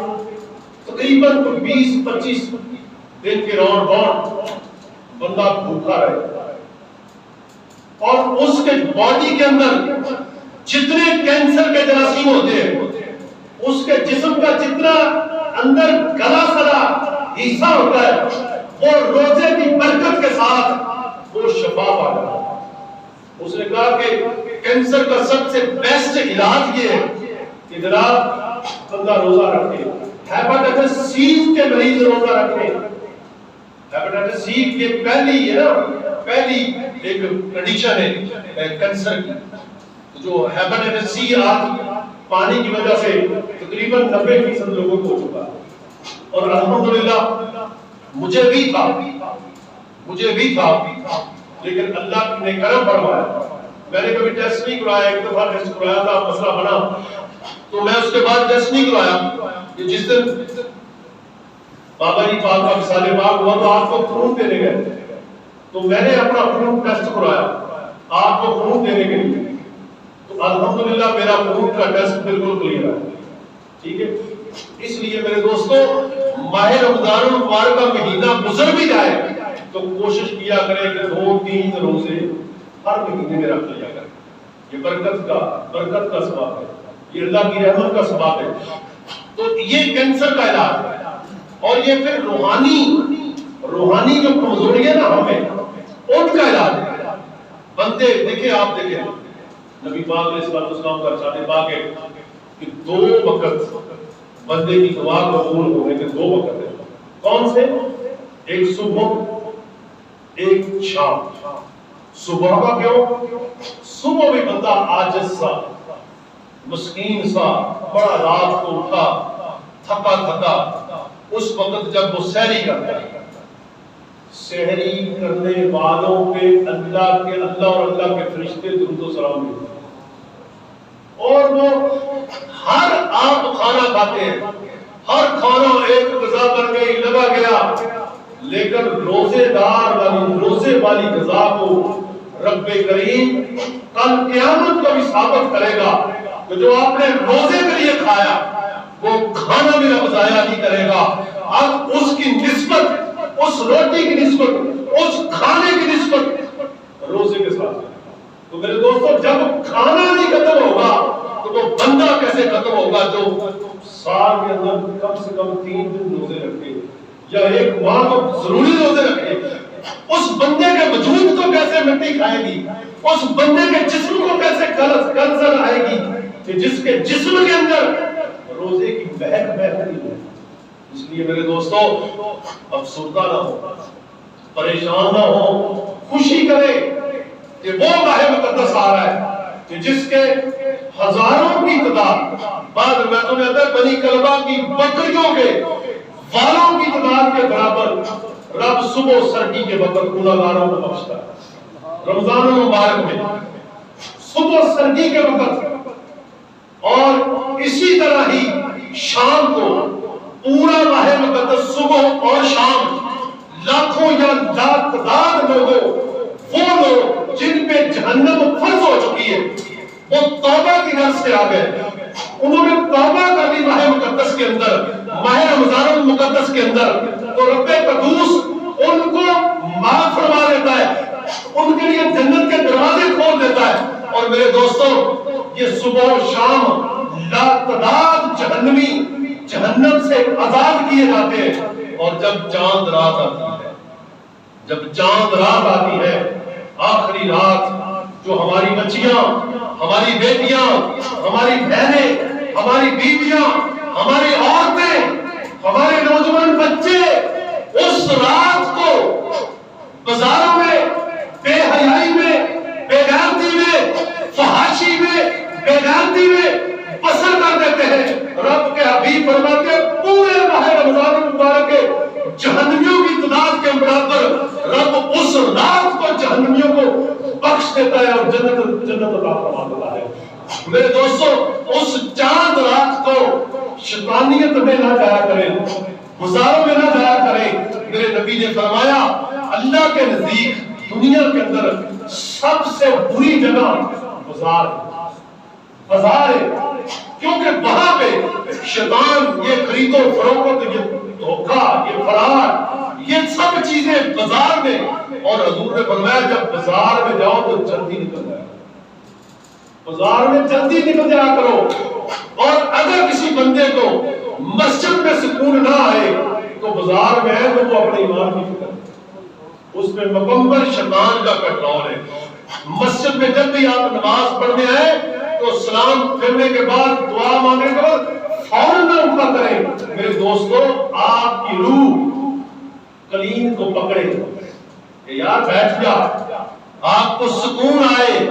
تقریباً 20-25 دن کے راؤنڈ باؤنڈ بندہ بھوکا رہے، اور اس کے باڈی کے اندر جتنے کینسر کے جراثیم ہوتے ہیں، اس کے جسم کا جتنا اندر گلا سڑا حصہ ہوتا ہے، وہ روزے کی برکت کے ساتھ وہ شفا پا جاتا ہے۔ اس نے کہا کہ کینسر کا سب سے بیسٹ علاج یہ ہے کہ جناب بندہ روزہ رکھے، ہیپاٹائٹس سی کے مریض روزہ رکھے۔ ہیپاٹائٹس سی کی پہلی ایک کنڈیشن ہے کینسر کی، جو ہیپاٹائٹس سی آج پانی کی وجہ سے تقریباً 90% لوگوں کو ہو چکا ہے، اور الحمدللہ مجھے بھی تھا، لیکن اللہ نے کرم فرمایا، میں نے کبھی ٹیسٹ نہیں کرایا، ایک دفعہ ٹیسٹ کرایا تھا، مسئلہ بنا تو میں اس کے بعد ٹیسٹ نہیں کرایا۔ کہ جس دن بابا جی پاک کا وصال پاک ہوا تو آپ کو خون دینے گئے، تو میں نے اپنا خون ٹیسٹ کرایا آپ کو خون دینے کے لیے، تو الحمدللہ میرا خون کا ٹیسٹ بالکل کلیئر ہے، ٹھیک ہے۔ اس لیے میرے دوستو، ماہ رمضان المبارک کا مہینہ گزر بھی جائے تو کوشش کیا کریں کہ 2-3 روزے ہر مہینے میں رکھ لیا کریں، یہ برکت کا سبب ہے، یہ اللہ کی رحمت کا سبب ہے۔ تو یہ کینسر کا علاج ہے، اور یہ پھر روحانی جو کمزوری ہے نا ہمیں، ان کا علاج ہے۔ بندے دیکھیں، آپ دیکھیں نبی پاک علیہ السلام کا ارشاد پاک ہے کہ 2 وقت بندے کی دعا قبول ہونے کے 2 وقت ہیں۔ کون سے؟ ایک صبح، ایک شام۔ صبح کا کیوں؟ صبح بھی بندہ عاجز سا، مسکین سا، بڑا رات کو اٹھا تھکا، اس وقت جب وہ سحری کرتا ہے، سحری کرنے والوں پہ اللہ اور اللہ کے فرشتے درود و سلام بھیجتے ہیں، اور وہ ہر آپ کھانا کھاتے ہیں، ہر کھانا ایک غذا بن گئی، لگا گیا، لیکن روزے والی غذا کو رب کریم کل قیامت کو بھی ثابت کرے گا کہ جو آپ نے روزے کے لیے کھایا وہ کھانا بھی رب ضائع نہیں کرے گا۔ اب اس کی نسبت، اس روٹی کی نسبت، اس کھانے کی نسبت روزے کے ساتھ۔ تو میرے دوستو، جب کھانا نہیں ختم ہوگا تو وہ بندہ کیسے ختم ہوگا جو سال کے اندر کم سے کم 3 دن روزے رکھے یا ایک ماہ کو ضروری روزے رکھے؟ اس بندے کے وجود کو کیسے مٹی کھائے گی؟ اس بندے کے جسم کو کیسے کنسل آئے گی کہ جس کے جسم کے اندر روزے کی مہک رہی ہے؟ اس لیے میرے دوستو، افسردہ نہ ہو، پریشان نہ ہو، خوشی کرے کہ وہ ماہ مقدس آ رہا ہے کہ جس کے ہزاروں کی تعداد، بعد روایتوں میں آتا ہے بنی کلبہ کی بکریوں کے والوں کی تعداد کے برابر رب صبح سردی کے وقت گناہگاروں کو بخشتا ہے۔ رمضان المبارک میں صبح سردی کے وقت، اور اسی طرح ہی شام کو پورا ماہ مقدس صبح اور شام لاکھوں یا لاکھ لوگوں، وہ لوگ جن پہ جہنم فرض ہو چکی ہے، وہ توبہ کی غرض سے آ گئے، انہوں نے توبہ کر لی ماہ مقدس کے اندر، ماہ رمضان المقدس کے اندر، تو رب قدوس ان کو معاف فرما دیتا ہے، ان کے لیے جنت کے دروازے کھول دیتا ہے۔ اور میرے دوستو، یہ صبح و شام لاتعداد جہنمی جہنم سے آزاد کیے جاتے ہیں، اور جب چاند رات آتی ہے، آخری رات، جو ہماری بچیاں، ہماری بیٹیاں، ہماری بہنیں، ہماری بیویاں، ہماری عورتیں، ہمارے نوجوان بچے اس رات کو بازاروں میں، بے حیائی میں، بے غیرتی میں، فحاشی میں، بے غیرتی میں بسر کر دیتے ہیں۔ رب کے حبیب فرماتے ہیں پورے ماہ رمضان المبارک کے جہنمیوں کی تعداد کے برابر رب اس رات کو جہنمیوں کو بخش دیتا ہے اور جنت عطا فرما دیتا ہے۔ میرے دوستو، اس چاند رات کو شیطانیت میں نہ جایا کریں، بازاروں میں نہ جایا کریں۔ میرے نبی نے فرمایا اللہ کے نزدیک دنیا کے اندر سب سے بری جگہ بازار ہے۔ کیونکہ وہاں پہ شیطان یہ خرید و فروخت، یہ دھوکہ، یہ فرار، یہ سب چیزیں بازار میں، اور حضور نے فرمایا جب بازار میں جاؤ تو جلدی نکل جائے، بازار میں جلدی نکل جایا کرو، اور اگر کسی بندے کو مسجد میں سکون نہ آئے تو بازار میں ہے تو وہ اپنے ایمان کی فکر، اس میں مکمل شیطان کا کنٹرول ہے۔ مسجد میں جب بھی آپ نماز پڑھنے آئے تو سلام پھرنے کے بعد دعا مانگنے کے بعد فوراً نہ اٹھا کریں۔ میرے دوستو، آپ کی روح کلین کو پکڑے کہ یار بیٹھ جا، آپ کو سکون آئے،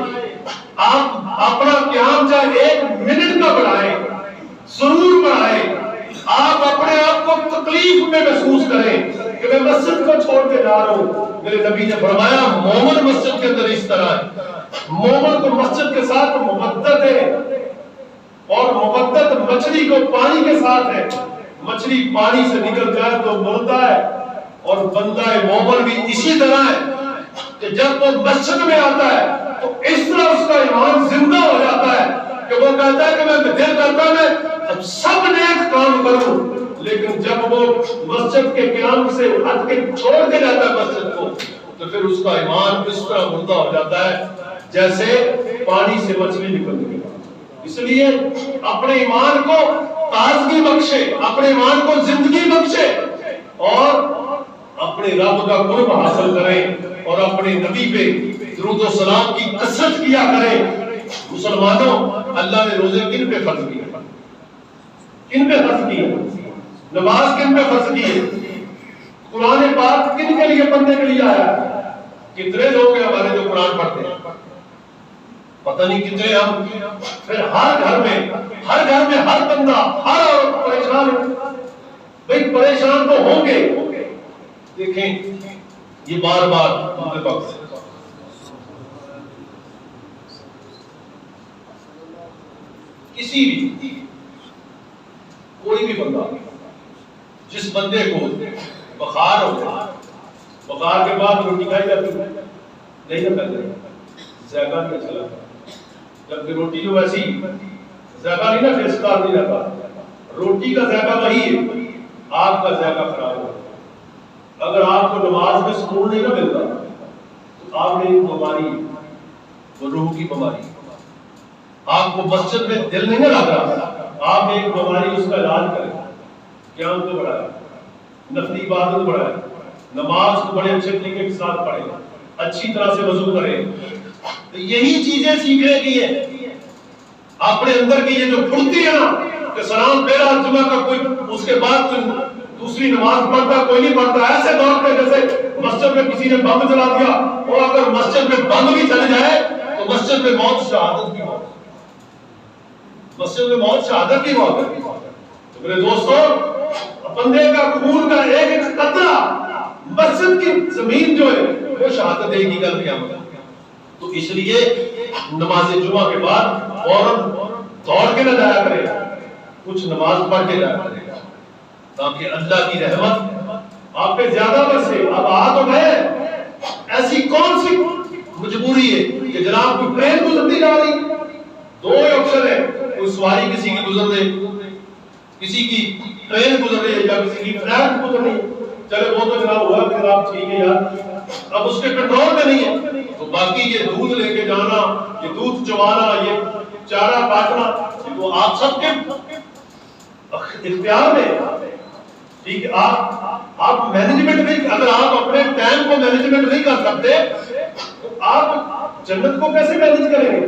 آپ اپنا قیام چاہے 1 منٹ کا بڑھائیں، ضرور بڑھائیں، آپ اپنے آپ کو تکلیف میں محسوس کریں کہ میں مسجد کو چھوڑ کے جا رہا ہوں۔ میرے نبی نے فرمایا مومن مسجد کے اندر اس طرح ہے، مومن کو مسجد کے ساتھ محبت ہے، اور محبت مچھلی کو پانی کے ساتھ ہے، مچھلی پانی سے نکل جائے تو مرتا ہے، اور بندہ مومن بھی اسی طرح ہے کہ جب وہ مسجد میں آتا ہے تو اس طرح اس کا ایمان زندہ ہو جاتا ہے کہ وہ کہتا ہے کہ میں دل کرتا میں سب نیک کام کروں، لیکن جب وہ مسجد کے قیام سے ہٹ کے چھوڑ کے جاتا ہے مسجد کو تو پھر اس کا ایمان اس طرح مردہ ہو جاتا ہے جیسے پانی سے مچھلی نکلتی ہے۔ اس لیے اپنے ایمان کو تازگی بخشے، اپنے ایمان کو زندگی بخشے، اور اپنے رب کا قرب حاصل کریں، اور اپنے نبی پہ درود و سلام کی کثرت کیا کریں۔ مسلمانوں، اللہ نے روزے کن پہ فرض کیے؟ کن پہ فرض کیے؟ نماز کن پہ فرض کیے؟ قرآن پاک کن کے لیے پڑھنے کے لیے آیا؟ کتنے لوگ ہیں ہمارے جو قرآن پڑھتے ہیں؟ پتہ نہیں کتنے ہم۔ پھر ہر گھر میں ہر بندہ، ہر عورت پریشان ہے۔ بھئی پریشان تو ہوں گے، دیکھیں یہ بار بار ان کے وقت کسی بھی کوئی بھی بندہ، جس بندے کو بخار ہو جائے، بخار کے بعد روٹی کھائی جاتی ہے نہیں نہ پہلے ذائقہ نہیں اچھا لگتا، جبکہ روٹی جو ویسی ذائقہ نہیں نہ ٹیسٹدار نہیں رہتا، روٹی کا ذائقہ وہی ہے، آپ کا ذائقہ خراب ہوگا۔ اگر آپ کو نماز میں سکون نہیں نہ ملتا تو آپ نے ایک بیماری، وہ روح کی بیماری، آپ کو مسجد میں دل نہیں نہ لگ رہا، آپ ایک بیماری، اس کا علاج کریں، قیام کو بڑھائیں، نفلی عبادت بڑھائیں، نماز کو بڑے اچھے طریقے کے ساتھ پڑھیں، اچھی طرح سے وضو کریں۔ تو یہی چیزیں سیکھنے کی ہے، اپنے اندر کی یہ جو پھرتی ہے نا کہ سلام پھیرا جمعہ کا کوئی اس کے بعد دوسری نماز پڑھتا کوئی نہیں پڑھتا، ایسے دوڑتے جیسے مسجد میں کسی نے بم چلا دیا، اور اگر مسجد میں بم بھی چل جائے تو مسجد میں موت شہادت کی موت، مسجد میں موت شہادت کی موت ہے۔ تو میرے دوستو، بندے کا خون کا ایک ایک قطرہ مسجد کی زمین جو ہے وہ شہادت دے گی کل قیامت۔ تو اس لیے نماز جمعہ کے بعد فوراً دوڑ کے نہ جایا کرے، کچھ نماز پڑھ کے جایا کرے تاکہ اللہ کی رحمت آپ پہ زیادہ برسے۔ اب آ تو گئے، ایسی کون سی مجبوری ہے کہ جناب کوئی ٹرین گزرتی جا رہی، دو ہی آپشن ہے، کوئی سواری کسی کی گزر رہے، کسی کی ٹرین گزر رہی ہے یا کسی کی فلائٹ گزر رہی ہے، چلے وہ تو جناب ہوا کہ جناب ٹھیک ہے یار، اب اس کے کنٹرول میں نہیں ہے، تو باقی یہ دودھ لے کے جانا، یہ دودھ چوانا، یہ چارہ کاٹنا، وہ آپ سب کے اختیار میں، ٹھیک ہے۔ آپ مینجمنٹ نہیں، اگر آپ اپنے ٹائم کو مینجمنٹ نہیں کر سکتے تو آپ جنت کو کیسے مینج کریں گے؟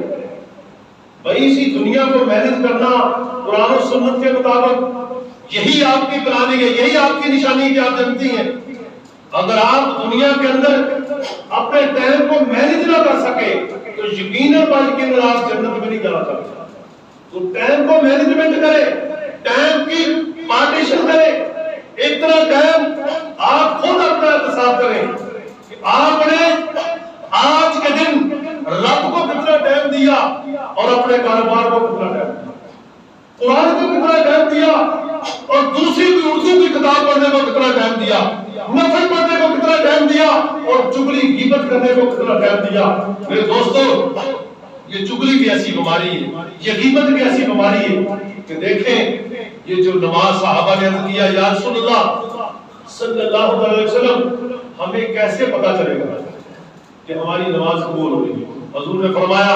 بھائی اسی دنیا کو مینج کرنا قرآن و سنت کے مطابق، یہی آپ کی پلاننگ ہے، یہی آپ کی نشانی ہے کہ آپ جنتی ہیں۔ اگر آپ دنیا کے اندر اپنے ٹائم کو مینج نہ کر سکے تو یقیناً آپ جنت میں نہیں جا سکتے۔ تو ٹائم کو مینجمنٹ کرے، ٹائم کی پارٹیشن کرے، اتنا ٹائم آپ خود اپنا احتساب کریں کہ آپ نے آج کے دن رب کو کتنا ٹائم دیا اور اپنے کاروبار کو کتنا ٹائم دیا، قرآن کو کتنا ٹائم دیا اور دوسری کوئی اردو کی کتاب پڑھنے کو کتنا ٹائم دیا، نفل پڑھنے کو کتنا ٹائم دیا اور چگلی غیبت کرنے کو کتنا ٹائم دیا۔ میرے دوستو، یہ چگلی بھی ایسی بیماری ہے، یہ غیبت بھی ایسی بیماری ہے کہ دیکھیں یہ جو نماز صحابہ نے عرض کیا یا رسول اللہ صلی اللہ علیہ وسلم ہمیں کیسے پتا چلے گا کہ ہماری نماز قبول ہو رہی ہے؟ حضور نے فرمایا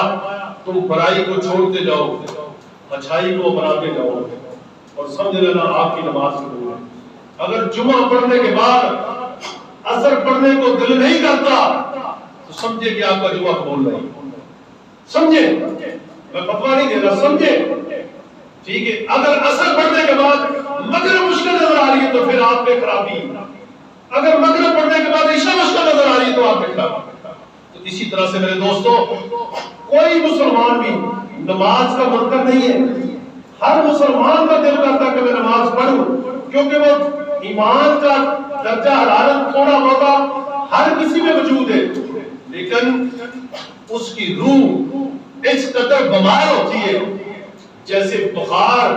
تم برائی کو چھوڑتے جاؤ، اچھائی کو اپناتے جاؤ اور سمجھ لینا آپ کی نماز قبول ہے۔ اگر جمعہ پڑھنے کے بعد اثر پڑھنے کو دل نہیں کرتا تو سمجھے کہ آپ کا جمعہ قبول نہیں، سمجھے، میں فتویٰ نہیں دے رہا، سمجھے، ٹھیک ہے۔ اگر اثر پڑھنے کے بعد مغرب مشکل نظر آ رہی ہے تو پھر آپ پہ خرابی، اگر مغرب پڑھنے کے بعد عشاء مشکل نظر آ رہی ہے تو آپ پہ خرابی۔ تو اسی طرح سے میرے دوستو کوئی مسلمان بھی نماز کا منکر نہیں ہے، ہر مسلمان کا دل کرتا ہے کہ میں نماز پڑھوں، کیونکہ وہ ایمان کا درجہ حرارت تھوڑا بہت ہر کسی میں موجود ہے، لیکن اس کی روح اس قدر بیمار ہوتی ہے جیسے بخار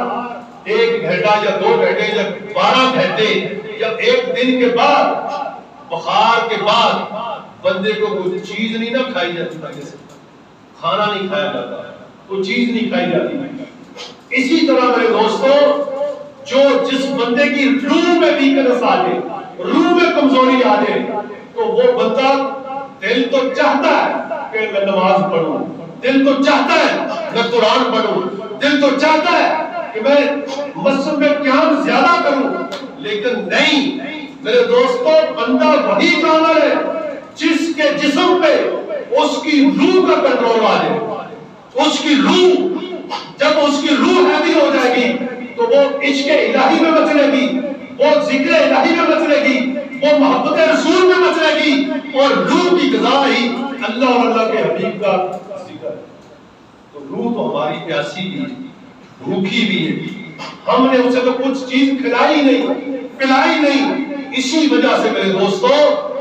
1 گھنٹہ یا 2 گھنٹے یا 12 گھنٹے یا 1 دن کے بعد، بخار کے بعد بندے کو کوئی چیز نہیں نہ کھائی جاتی، جیسے کھانا نہیں کھایا جاتا، کوئی چیز نہیں کھائی جاتی۔ اسی طرح میرے دوستو جو جس بندے کی روح میں ویکنس آ جائے، روح میں کمزوری آ جائے، تو وہ بندہ دل تو چاہتا ہے کہ میں نماز پڑھوں، دل تو چاہتا ہے میں قرآن پڑھوں، دل تو چاہتا ہے کہ میں مسجد میں قیام زیادہ کروں، لیکن نہیں میرے دوستو، بندہ وہی کامل ہے جس کے جسم پہ اس کی روح کا کنٹرول آ جائے۔ اس کی روح، جب اس کی روح ہیوی ہو جائے گی تو وہ عشق الہی میں مچلے گی، وہ ذکر الہی میں مچلے گی، وہ محبت رسول میں مچلے گی، اور روح کی غذا ہی اللہ اور اللہ کے حبیب کا ذکر ہے۔ تو روح تو ہماری پیاسی بھی ہے، بھوکی بھی ہے، ہم نے اسے تو کچھ چیز کھلائی نہیں، پلائی نہیں۔ اسی وجہ سے میرے دوستو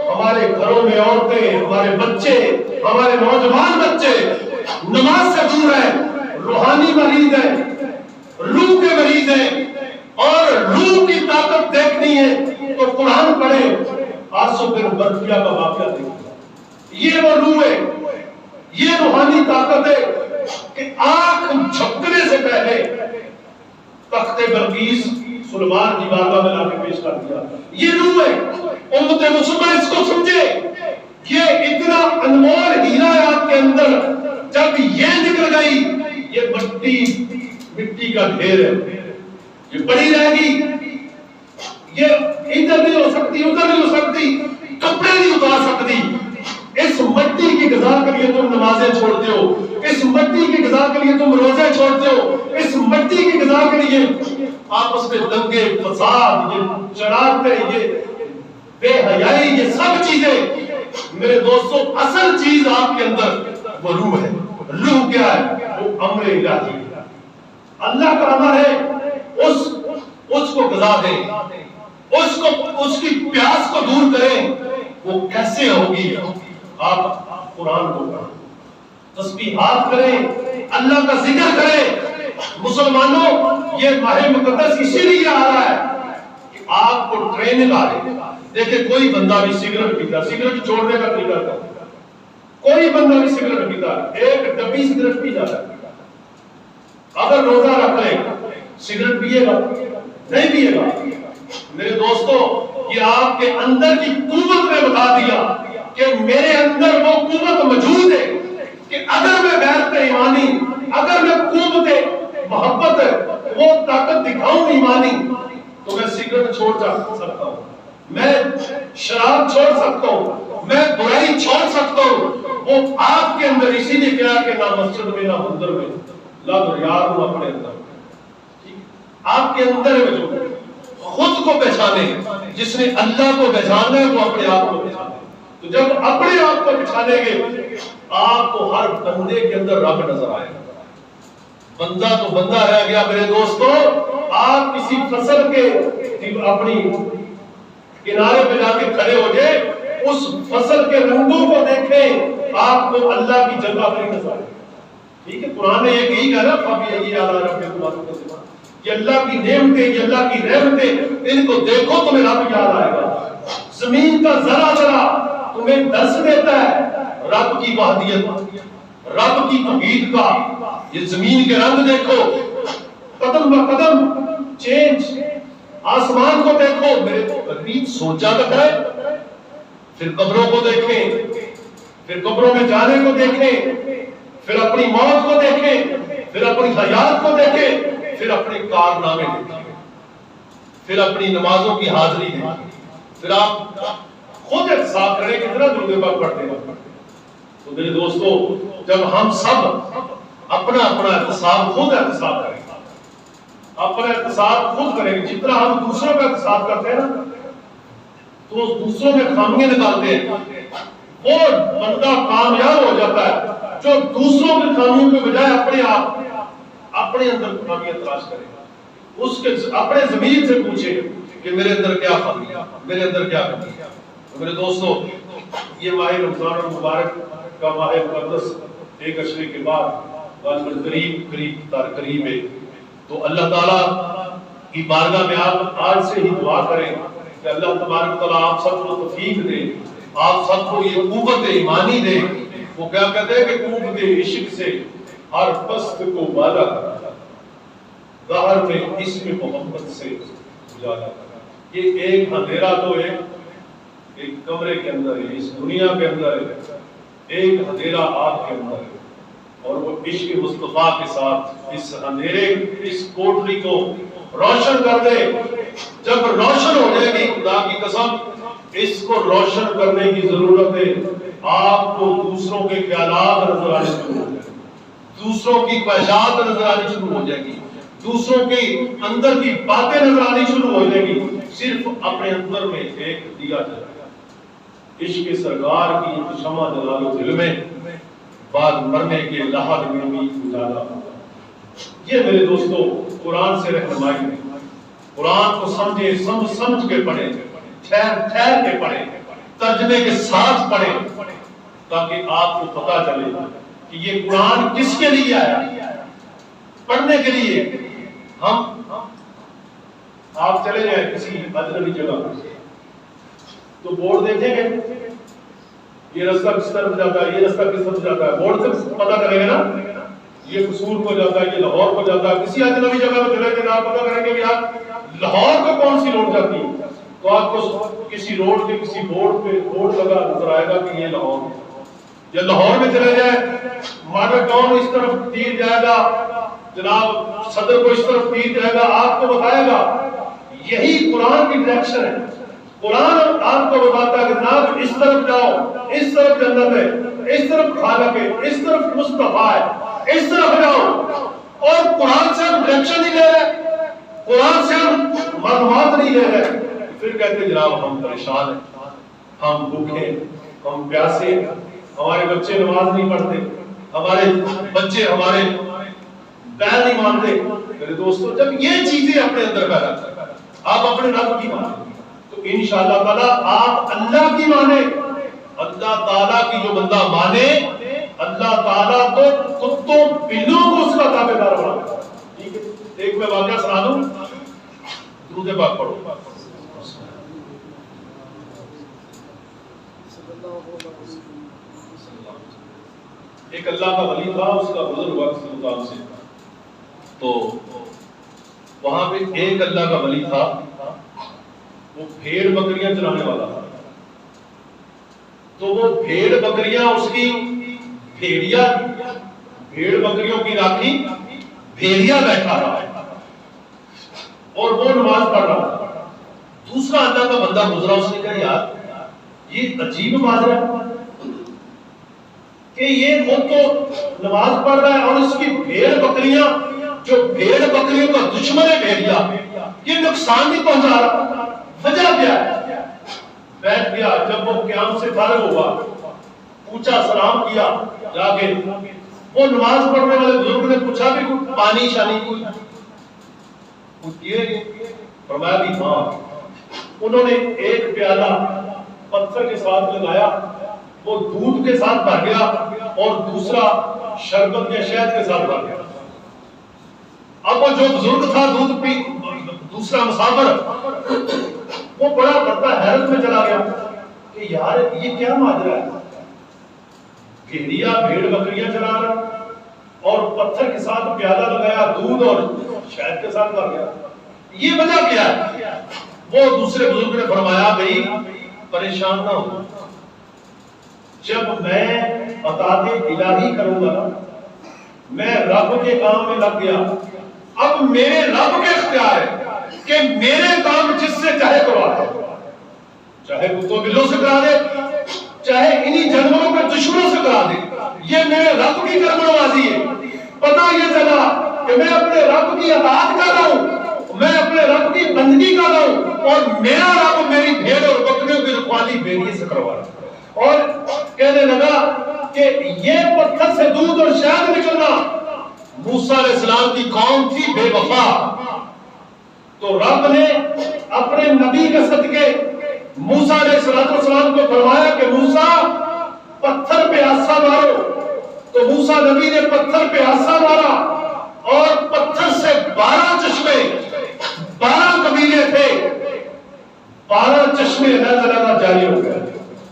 ہمارے گھروں میں عورتیں، ہمارے بچے، ہمارے نوجوان بچے نماز سے دور ہیں، روحانی مریض ہیں، روح کے مریض ہیں، اور روح کی طاقت دیکھنی ہے تو قرآن پڑھیں، آسو بن برفیہ کا واقعہ دیکھیں، یہ وہ روح ہے، یہ روحانی طاقت ہے کہ آنکھ جھپکنے سے پہلے تخت بلقیس سلیمان کی بارگاہ میں لا کے پیش کر دیا۔ یہ روح ہے، امت مسلمہ اس کو سمجھے، یہ اتنا انمول ہیرا ہے آپ کے اندر، جب یہ نکل گئی یہ مٹی کا ڈھیر ہے، یہ پڑی رہے گی، یہ ادھر نہیں ہو سکتی، ادھر نہیں ہو سکتی، کپڑے نہیں اتار سکتی۔ اس مٹی کی غذا کے لیے تم نمازیں چھوڑتے ہو، اس مٹی کی غذا کے لیے تم روزے چھوڑتے ہو، اس مٹی کی غذا کے لیے آپس میں دنگے، فساد، یہ شرارتیں، یہ بے حیائی، یہ سب چیزیں میرے دوستو، اصل چیز آپ کے اندر وہ روح ہے۔ روح کیا ہے؟ وہ امر الہی ہے، اللہ کا امر ہے، اس کو غذا دیں، اس کی پیاس کو دور کریں۔ وہ کیسے ہوگی؟ آپ قرآن کو پڑھیں، تسبیحات کریں، اللہ کا ذکر کریں۔ مسلمانوں یہ ماہ مقدس اسی لیے آ رہا ہے کہ آپ کو ٹریننگ آ رہی۔ دیکھیں کوئی بندہ بھی سگریٹ پیتا، سگریٹ چھوڑنے کا طریقہ کرتا، کوئی بندہ بھی سگریٹ پیتا، ایک ڈبی سگریٹ پی جاتا ہے، اگر روزہ رکھ لے سگریٹ پیے گا؟ نہیں پیے گا۔ میرے دوستو یہ آپ کے اندر کی قوت نے بتا دیا کہ میرے اندر وہ قوت موجود ہے کہ اگر میں غیرت ایمانی، اگر میں قوت محبت وہ طاقت دکھاؤں ایمانی تو میں سگریٹ چھوڑ سکتا ہوں، میں شراب چھوڑ سکتا ہوں، میں برائی چھوڑ سکتا ہوں۔ وہ آپ کے اندر اسی لیے کیا کہ نہ مسجد میں نہ مندر میں لگ یار ہوں اپنے اندر، آپ کے اندر ہے جو خود کو پہچانے، جس نے اللہ کو پہچانا ہے وہ اپنے آپ کو پہچانے۔ تو جب اپنے آپ کو پہچانیں گے آپ کو ہر بندے کے اندر رب نظر آئے گا۔ بندہ تو بندہ رہ گیا میرے دوستو، آپ کسی فصل کے اپنی کنارے پہ جا کے کھڑے ہو جائے، اس فصل کے رنگوں کو دیکھیں، آپ کو اللہ کی جگہ پر نظر آئے۔ ٹھیک ہے، قرآن نے یہ یہی کہا نا، فَبِأَيِّ آلَاءِ رَبِّكُمَا تُكَذِّبَانِ، یہ اللہ کی نعمتیں، یہ اللہ کی رحمتیں، ان کو دیکھو تمہیں رب یاد آئے گا۔ زمین کا ذرا ذرا تمہیں درس دیتا ہے رب کی وحدانیت، رب کی توحید کا یہ زمین کے رنگ دیکھو، قدم ب قدم چینج، آسمان کو دیکھو، میرے قریب سوچا تک ہے، پھر قبروں کو دیکھیں، پھر قبروں میں جانے کو دیکھیں، پھر اپنی موت کو دیکھیں، پھر اپنی حیات کو دیکھیں، پھر اپنے کارنامے دیکھیں، پھر اپنی نمازوں کی حاضری دیکھیں، پھر آپ خود احساس کریں کتنا درود پاک پڑھتے ہیں۔ تو میرے دوستو، جب ہم سب اپنا اپنا احتساب خود احتساب کریں، اپنا احتساب خود کریں، جتنا ہم دوسروں کا احتساب کرتے ہیں نا تو دوسروں میں خامیاں نکالتے ہیں، وہ بندہ کامیاب ہو جاتا ہے جو دوسروں کی خامیوں کے بجائے اپنے آپ اپنے اندر خامیاں تلاش کرے، اس کے اپنے ضمیر سے پوچھے کہ میرے اندر کیا خامی ہے، میرے اندر کیا کمی ہے۔ میرے دوستو، یہ ماہ رمضان المبارک کا ماہ مقدس ایک عشرے کے بعد قریب ہے، تو اللہ تعالیٰ کی بارگاہ میں آپ آج سے ہی دعا کریں کہ اللہ تبارک تعالیٰ آپ سب کو توفیق دے، آپ سب کو یہ قوت ایمانی دے۔ وہ کیا کہتے ہیں کہ قوت عشق سے ہر پست کو بالا کرا، ظاہر میں اسم محمد سے اجالا کرا۔ یہ ایک اندھیرا تو ہے، ایک کمرے کے اندر ہے، اس دنیا کے اندر ہے، ایک اندھیرا آپ کے اندر ہے، اور وہ عشق مصطفیٰ کے ساتھ اس اندھیرے اس کوٹری کو روشن کر دے۔ جب روشن ہو جائے گی، خدا کی قسم اس کو روشن کرنے کی ضرورت ہے، آپ کو دوسروں کے خیالات نظر آنے شروع ہو جائیں گے، دوسروں کی خواہشات نظر آنی شروع ہو جائے گی، دوسروں کے اندر کی باتیں نظر آنی شروع ہو جائے گی، صرف اپنے اندر میں ایک دیا جائے گا، عشق سرکار کی شمع جلال و دل میں، بعد مرنے کے لحظ میں بھی اجالا۔ یہ میرے دوستو قرآن سے رہنمائی ہے، قرآن کو سمجھے، سمجھ کے پڑھیں، ٹھہر کے پڑھیں، ترجمے کے ساتھ پڑھیں، تاکہ آپ کو پتہ چلے کہ یہ قرآن کس کے لیے آیا، پڑھنے کے لیے۔ ہم آپ چلے جائیں کسی اجنبی جگہ تو بورڈ دیکھیں گے، یہ رستہ کس طرف جاتا ہے، یہ رستہ کس طرف جاتا ہے، بورڈ سے پتہ کریں گے نا، یہ قصور کو جاتا ہے، یہ لاہور کو جاتا ہے۔ کسی اجنبی جگہ میں چلے گئے آپ پتہ کریں گے کہ یار لاہور کو کون سی روڈ جاتی ہے، تو آپ کو کسی روڈ کے کسی بورڈ پہ بورڈ لگا نظر آئے گا کہ یہ لاہور ہے۔ یا لاہور میں چلے جائیں، ماڈل ٹاؤن اس طرف تیر جائے گا، جناب صدر کو اس طرف تیر جائے گا، آپ کو بتائے گا۔ یہی قرآن کی ڈائریکشن ہے، قرآن آپ کو بتاتا ہے کہ جناب اس طرف جاؤ، اس طرف جنت ہے، اس طرف خالق ہے، اس طرف مصطفیٰ ہے، اس طرف جاؤ۔ اور قرآن سے ہم ڈائریکشن نہیں لے رہے، قرآن سے ہم معلومات نہیں لے رہے، پھر کہتے جناب ہم پریشان ہیں، ہم بھوکے، ہم پیاسے، ہمارے بچے نماز نہیں پڑھتے، ہمارے بچے ہمارے بیان نہیں مانتے۔ میرے دوستو، جب یہ چیزیں اپنے اندر پیدا کریں، آپ اپنے رب کی مانیں تو انشاءاللہ تعالیٰ آپ اللہ کی مانیں۔ اللہ تعالیٰ کی جو بندہ مانے، اللہ تعالیٰ تو کتوں بلوں کو اس کا تابع دار بنا دیتا ہے۔ ٹھیک ہے، ایک میں واقعہ سنا دوں، درود پاک پڑھو۔ ایک اللہ کا ولی تھا، اس کا گزر ہوا کسی مقام سے، تو وہاں پہ ایک اللہ کا ولی تھا، وہ بھیڑ بکریاں چلانے والا تھا۔ تو وہ بھیڑ بکریاں اس کی بھیڑیا، بھیڑ بکریوں کی راکھی بھیڑیا بیٹھا رہا اور وہ نماز پڑھ رہا تھا۔ دوسرا اللہ کا بندہ گزرا، اس نے کہا یار یہ عجیب بات ہے کہ یہ خود تو نماز پڑھ رہا ہے اور اس کی بھیڑ بکریاں، جو بھیڑ بکریوں کا دشمن ہے بھیڑیا، یہ نقصان نہیں پہنچا رہا، وجہ کیا ہے؟ بیٹھ گیا۔ جب وہ قیام سے فارغ ہوا، پوچھا، سلام کیا، جا کے وہ نماز پڑھنے والے بزرگ نے پوچھا بھی کوئی پانی شانی کچھ یہ فرمایا بھی ہاں۔ انہوں نے ایک پیالہ پتھر کے ساتھ لگایا، وہ دودھ کے ساتھ بھر گیا اور دوسرا شربت یا شہد کے ساتھ بھر گیا۔ اب وہ جو بزرگ تھا دودھ پی، دوسرا مسافر، وہ بڑا کرتا حیرت میں چلا گیا کہ یار یہ کیا ماجرا ہے، بھیڑیا بھیڑ بکریاں چلا رہا اور پتھر کے ساتھ پیالہ لگایا دودھ اور شہد کے ساتھ کر گیا. یہ وجہ کیا ہے؟ وہ دوسرے بزرگ نے فرمایا بھائی پریشان نہ ہو، جب میں عطاء الہی کروں گا، میں رب کے کام میں لگ گیا، اب میرے رب کے اختیار ہے کہ میرے کام جس سے چاہے کروا دے، چاہے کتوں بلوں سے کرا دے، چاہے انہی جانوروں کے دشمنوں سے کرا دے. یہ میرے رب کی کرم نوازی ہے. پتہ یہ چلا کہ میں اپنے رب کی اطاعت کر رہا ہوں، میں اپنے رب کی بندگی کر رہا ہوں، اور میرا رب میری بھیڑ اور بکریوں کی رکھوالی بھیڑیے سے کروا رہا ہے. اور کہنے لگا کہ یہ پتھر سے دودھ اور شہد نکلنا، موسیٰ علیہ السلام کی قوم تھی بے وفا، تو رب نے اپنے نبی کے صدقے موسیٰ علیہ السلام کو فرمایا کہ موسیٰ پتھر پہ آسا مارو. تو موسیٰ نبی نے پتھر پہ آسا مارا اور پتھر سے 12 چشمے، 12 قبیلے تھے، 12 چشمے علیحدہ جاری ہو گئے.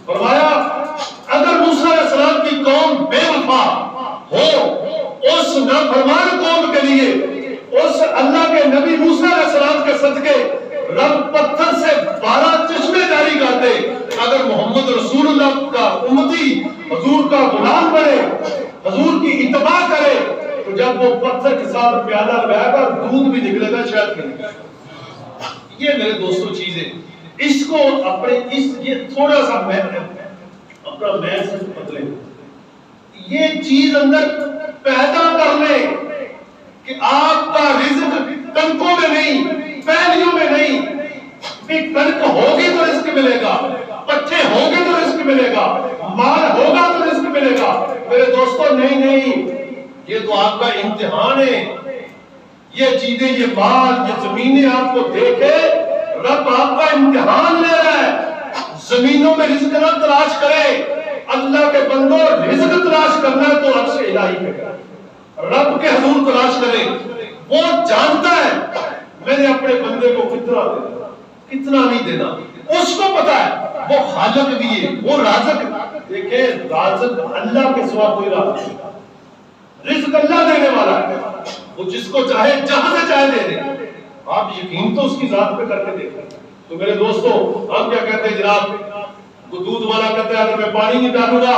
فرمایا اگر موسیٰ علیہ السلام کی قوم بے وفا ہو، اس نافرمان قوم کے لیے اس اللہ کے نبی موسیٰ علیہ السلام کے صدقے رب پتھر سے 12 چشمے جاری کرتے. اگر محمد رسول اللہ کا امتی حضور کا غلام بنے، حضور کی اتباع کرے، تو جب وہ پتھر کے ساتھ پیالہ لگائے گا دودھ بھی نکلے گا، شاید بھی نکلے گا. یہ میرے دوستوں چیزیں، اس کو اپنے یہ تھوڑا سا اپنا محسوس بدلے، یہ چیز اندر پیدا کر لیں کہ آپ کا رزق کنکوں میں نہیں، پہلیوں میں نہیں. کنک ہوگی تو رزق ملے گا، پٹھے ہوں گے تو رزق ملے گا، مال ہوگا تو رزق ملے گا. میرے دوستوں نہیں، یہ تو آپ کا امتحان ہے. یہ چیزیں، یہ مال، یہ زمینیں آپ کو دے کے رب آپ کا امتحان لے رہا ہے. زمینوں میں رزق نہ تلاش کرے، اللہ کے بندوں رزق تلاش کرنا ہے تو عرش الہی پہ کرے، رب کے حضور تلاش کرے. وہ جانتا ہے میں نے اپنے بندے کو کتنا دینا، کتنا نہیں دینا، اس کو پتا ہے. وہ خالق بھی ہے، وہ رازق. دیکھیں رازق اللہ کے سوا کوئی رازق نہیں، رزق اللہ دینے والا ہے، وہ جس کو چاہے جہاں سے چاہے دے دے. آپ یقین تو اس کی ذات پہ کر کے دیکھیں. تو میرے دوستوں ہم کیا کہتے ہیں جناب، وہ دودھ والا کہتا ہے اگر میں پانی نہیں ڈالوں گا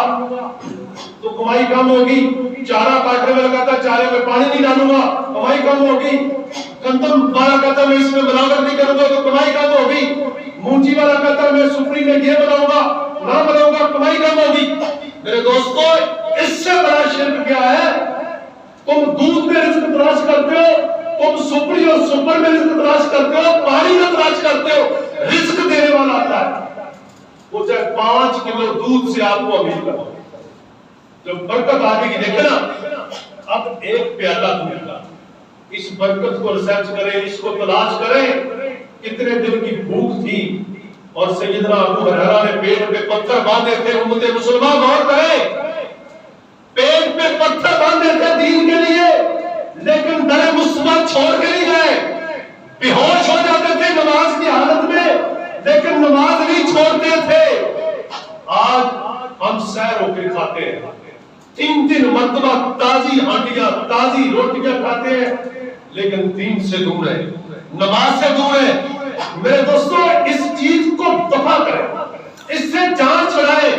تو کمائی کم ہوگی، چارہ کاٹنے میں لگاتا ہے چارے میں پانی نہیں ڈالوں گا کمائی کم ہوگی، گندم والا کہتا ہے میں اس میں ملاوٹ نہیں کروں گا تو کمائی کم ہوگی، مونچی والا کہتا ہے میں سپری میں یہ بناؤں گا نہ بناؤں گا کمائی کم ہوگی. میرے دوستوں اس سے بڑا شرک کیا ہے؟ تم دودھ میں رزق تلاش کرتے ہو، تم سپری اور سپر میں رزق تلاش کرتے ہو، پانی میں تلاش کرتے ہو. رزق دینے والا آتا ہے، وہ چاہے 5 کلو دودھ سے آپ کو امیر کرو. جب برکت آگے کی دیکھیں نا، اب ایک پیالہ دودھ کا، اس برکت کو ریسرچ کریں، اس کو تلاش کریں. کتنے دن کی بھوک تھی اور سیدنا ابو ہریرہ نے پیٹ پہ پتھر باندھے تھے. امت مسلمان غور کریں، پیٹ پہ پتھر باندھے تھے دین کے لیے، لیکن در مثبت چھوڑ کے نہیں گئے. بے ہوش ہو جاتے تھے نماز کی حالت میں، لیکن نماز نہیں چھوڑتے تھے. آج ہم سیر ہو کے کھاتے ہیں، 3 مرتبہ تازی ہانڈیاں تازی روٹیاں کھاتے ہیں، لیکن دین سے دور ہے، نماز سے دور ہے. میرے دوستوں اس چیز کو دفع کریں، اس سے جان چھڑائیں،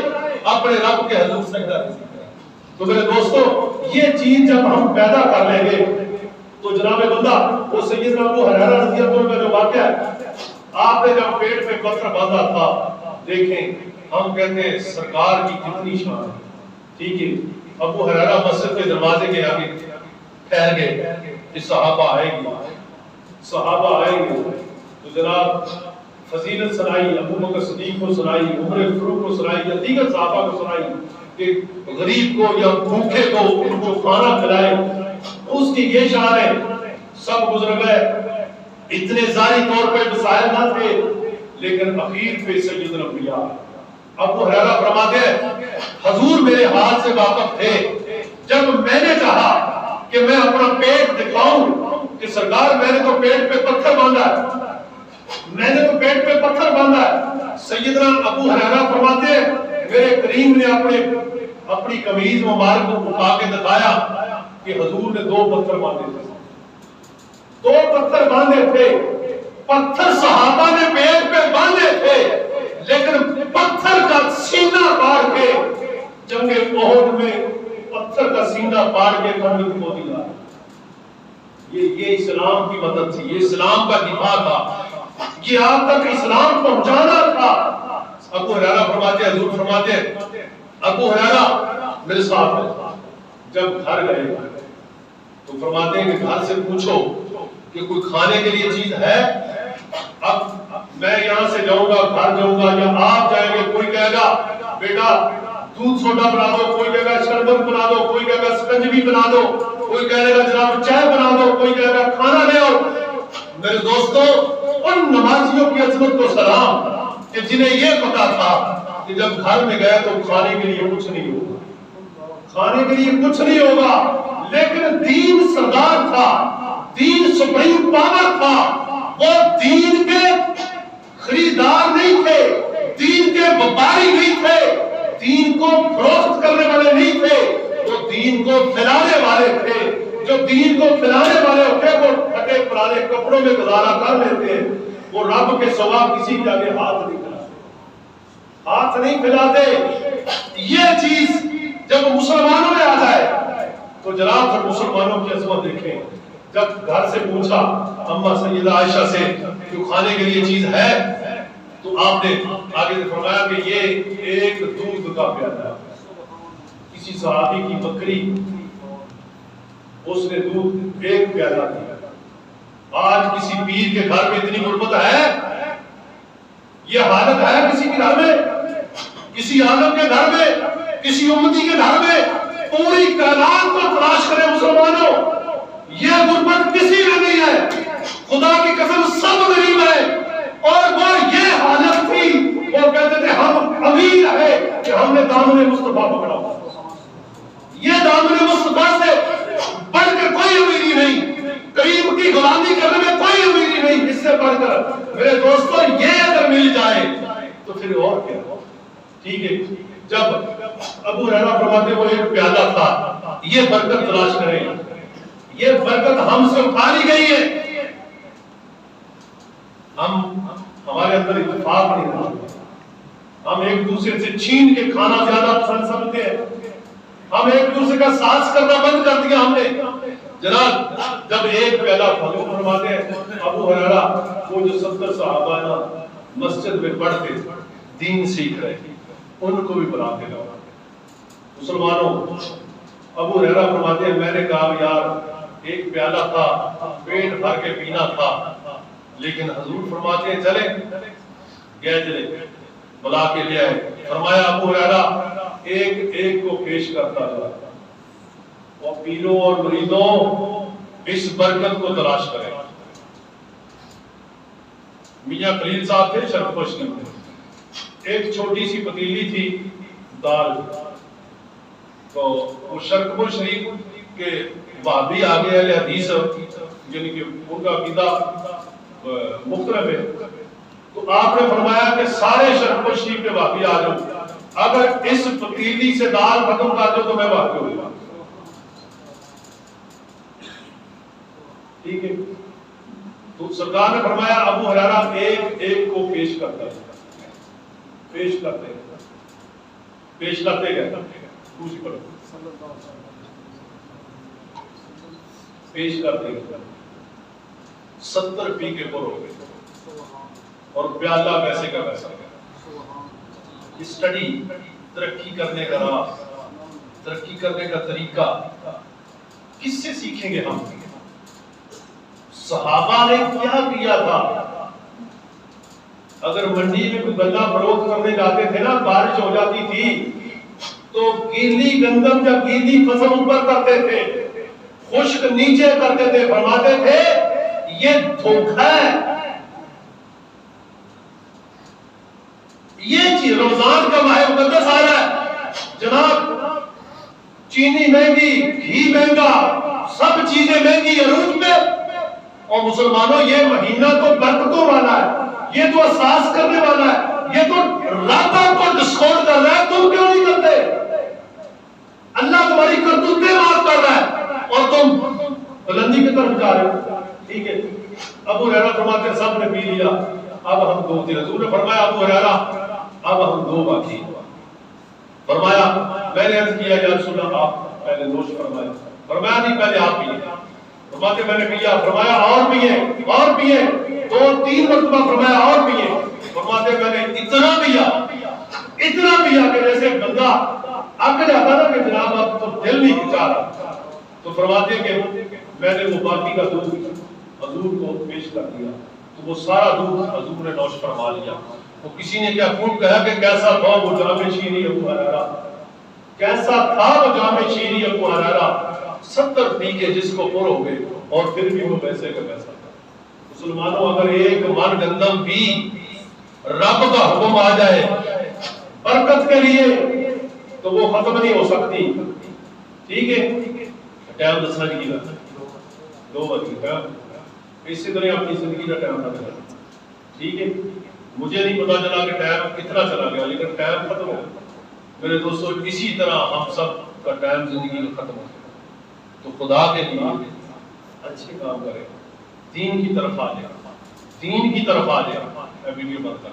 اپنے رب کے حضور سجدہ کریں. تو میرے دوستوں یہ چیز جب ہم پیدا کر لیں گے تو جناب بندہ وہ سیدنا ابو ہریرہ رضی اللہ عنہ کا جو واقعہ ہے، آپ نے جب پیٹ پہ پتھر باندھا تھا، دیکھیں ہم کہتے ہیں سرکار کی کتنی شان ہے. ٹھیک ہے، ابو ہریرہ مسجد کے دروازے کے آگے ٹھہر گئے کہ صحابہ آئیں گے. تو جناب فضیلت سنائی، ابو بکر صدیق کو سنائی، عمر فاروق کو سنائی یا دیگر صحابہ کو سنائی کہ غریب کو یا بھوکے کو ان کو کھانا کھلائے. اس کی یہ شان ہے. سب گزر گئے، اتنے ظاہری طور پہ مسائل نہ تھے، لیکن اخیر پہ سید الانبیاء ابو ہریرہ فرماتے ہیں حضور میرے حال سے واقف تھے. جب میں نے چاہا کہ میں اپنا پیٹ دکھاؤں کہ سرکار میں نے تو پیٹ پہ پتھر باندھا ہے، میں نے تو پیٹ پہ پتھر باندھا ہے. سیدنا ابو ہریرہ فرماتے ہیں میرے کریم نے اپنے اپنی قمیض مبارک کو اٹھا کے دکھایا کہ حضور نے 2 پتھر باندھے تھے، 2 پتھر باندھے تھے، پتھر صحابہ نے پیٹ پہ باندھے تھے، لیکن پتھر کا سینہ پاڑ کے جنگ احد میں پتھر کا سینہ پاڑ کے کمر کو دیا۔ یہ اسلام کی مدد تھی، یہ اسلام کا دفاع تھا، یہ آپ تک اسلام پہنچانا تھا۔ ابو ہریرہ فرماتے ہیں، حضور فرماتے ہیں، ابو ہریرہ میرے ساتھ ہے، جب گھر گئے تو فرماتے ہیں کہ گھر سے پوچھو کہ کوئی کھانے کے لیے چیز ہے؟ اب میں یہاں سے جاؤں گا، گھر جاؤں گا، یا آپ جائیں گے، کوئی کہے گا بیٹا دودھ سوڈا بنا دو، کوئی کہے گا شربت بنا دو، کوئی کہے گا سکنجبی بنا دو، کوئی کہے گا جناب چائے بنا دو، کوئی کہے گا کھانا لے آؤ۔ میرے دوستو، ان نمازیوں کی عظمت کو سلام کہ جنہیں یہ پتا تھا کہ جب گھر میں گئے تو کھانے کے لیے کچھ نہیں ہوگا، کھانے کے لیے کچھ نہیں ہوگا، لیکن دین سردار تھا، دین سپریم پاور تھا، وہ دین کے خریدار نہیں تھے، دین کے وپاری نہیں تھے، دین کو فروخت کرنے والے نہیں تھے، وہ دین کو پھیلانے والے تھے۔ جو دین کو پھیلانے والے ہوتے ہیں وہ پھٹے پرانے کپڑوں میں گزارا کر لیتے ہیں، وہ رب کے سوا کسی کے آگے ہاتھ نہیں پھیلاتے، ہاتھ نہیں پھیلاتے۔ یہ چیز جب مسلمانوں میں آ جائے تو جناب پھر مسلمانوں کی عظمت دیکھیں۔ جب گھر سے پوچھا اما سیدہ عائشہ سے کہ کھانے کے لیے چیز ہے، تو آپ نے آگے سے فرمایا کہ یہ ایک دودھ کا پیالہ، کسی صحابی کی بکری، اس نے دودھ ایک پیالہ دیا۔ آج کسی پیر کے گھر میں اتنی غربت ہے، یہ حالت ہے کسی کے گھر میں، کسی عالم کے گھر میں، کسی امتی کے گھر میں؟ پوری کائنات کو تلاش کرے مسلمانوں، یہ غربت کسی میں نہیں ہے، خدا کی قسم سب غریب ہے۔ اور وہ یہ حالت تھی، وہ کہتے تھے ہم امیر ہے کہ ہم نے دامن مصطفیٰ پکڑا، یہ دامن مصطفیٰ سے بڑھ کر کوئی امیری نہیں، کریم کی غلامی کرنے میں کوئی امیری نہیں اس سے بڑھ کر۔ میرے دوستو، یہ اگر مل جائے تو پھر اور کیا؟ ٹھیک ہے، جب ابو ہریرہ فرماتے وہ ایک پیالہ تھا، یہ برکت تلاش کریں، یہ برکت ہم سے اٹھا لی گئی ہے۔ ہمارے اندر اتفاق نہیں رہا، ہم ایک دوسرے سے چھین کے کھانا زیادہ پسند سمجھتے ہیں، ہم ایک دوسرے کا ساتھ کرنا بند کر دیا ہم نے۔ جناب جب ایک پیالہ حضور فرماتے ہیں ابو ہریرہ وہ جو 70 صحابہ نا مسجد میں پڑھتے دین سیکھ رہے تھے، ان کو بھی بلا کے لاؤ۔ مسلمانوں، ابو ہریرہ فرماتے ہیں میں نے کہا یار ایک پیالہ تھا، پیٹ بھر کے پینا تھا، لیکن حضور فرماتے ہیں چلے گئے، چلے بلا کے لے آئے۔ فرمایا ابو ہریرہ ایک ایک کو پیش کرتا جا، اور پیروں اور مریدوں اس برکت کو تلاش کریں۔ میاں خلیل صاحب تھے شرک پشتی میں، ایک چھوٹی سی پتیلی تھی دال، تو وہ شرکپور شریف کے وہابی آگے اہل حدیث یعنی کہ ان کا عقیدہ مختلف ہے، تو آپ نے فرمایا کہ سارے شرکپور شریف کے وہابی آ جاؤ، اگر اس پتیلی سے دال ختم کر دو تو میں وہابی ہوں گا۔ ٹھیک ہے، تو سرکار نے فرمایا ابو ہریرہ ایک ایک کو پیش کرتا ہے، پیش کرتے گئے، دوسری پڑھو، پیش کرتے گئے، 70 پی کے پر ہو گئے، اور پیالہ ویسے کا ویسا گیا۔ اسٹڈی، ترقی کرنے کا راز، ترقی کرنے کا طریقہ کس سے سیکھیں گے ہم؟ صحابہ نے کیا کیا تھا؟ اگر منڈی میں کوئی غلہ فروخت کرنے جاتے تھے نا، بارش ہو جاتی تھی تو گیلی گندم یا گیلی فصل اوپر کرتے تھے، خشک نیچے کرتے تھے، فرماتے تھے یہ دھوکہ ہے۔ یہ چیز رمضان کا ماہ مقدس آ رہا ہے جناب، چینی مہنگی، گھی مہنگا، سب چیزیں مہنگی عروج میں، اور مسلمانوں یہ مہینہ تو برکتوں والا ہے، یہ تو احساس کرنے والا ہے، یہ تو رب کو ڈسکاؤنٹ کر رہا ہے، تم کیوں نہیں کرتے؟ طرف جا رہے ہیں. ٹھیک ہے. ابو ہریرہ فرماتے ہیں سب نے پی لیا, اب ہم دو تھے. حضور نے فرمایا ابو ہریرہ اب ہم دو باقی. فرمایا میں نے عرض کیا یا رسول اللہ آپ پہلے نوش فرمائے. فرمایا نہیں پہلے آپ پیے. فرماتے میں نے پیا. فرمایا اور پیے اور پیے. 2-3 مرتبہ فرمایا اور پیے. فرماتے میں نے اتنا پیا کہ جیسے بندہ اگ جاتا نا کہ جناب اب تو دل نہیں چاہ رہا. تو فرماتے کہ میں نے وہ باقی کا دودھ حضور کو پیش کر دیا تو وہ سارا دودھ حضور نے نوش فرما لیا. تو کسی نے کیا خوب کہا کہ کیسا تھا وہ جامع شیری ابو ہریرہ, کیسا تھا وہ جامع شیری ابو ہریرہ. 70 پی کے جس کو پر ہو گئے اور پھر بھی وہ پیسے کا پیسہ تھا. مسلمانوں اگر ایک من گندم بھی رب کا حکم آ جائے برکت کے لیے تو وہ ختم نہیں ہو سکتی. ٹھیک ہے. ٹائم دسنا کی بات 2 بجے اسی طرح اپنی زندگی کا ٹائم نہ کرنا. ٹھیک ہے. مجھے نہیں پتا چلا کہ ٹائم کتنا چلا گیا لیکن ٹائم ختم ہو گیا. میرے دوستو اسی طرح ہم سب کا ٹائم زندگی کا ختم ہو گیا. تو خدا کے لیے اچھے کام کرے, دین کی طرف آ جائے, دین کی طرف آ جائے. میں ویڈیو بند کر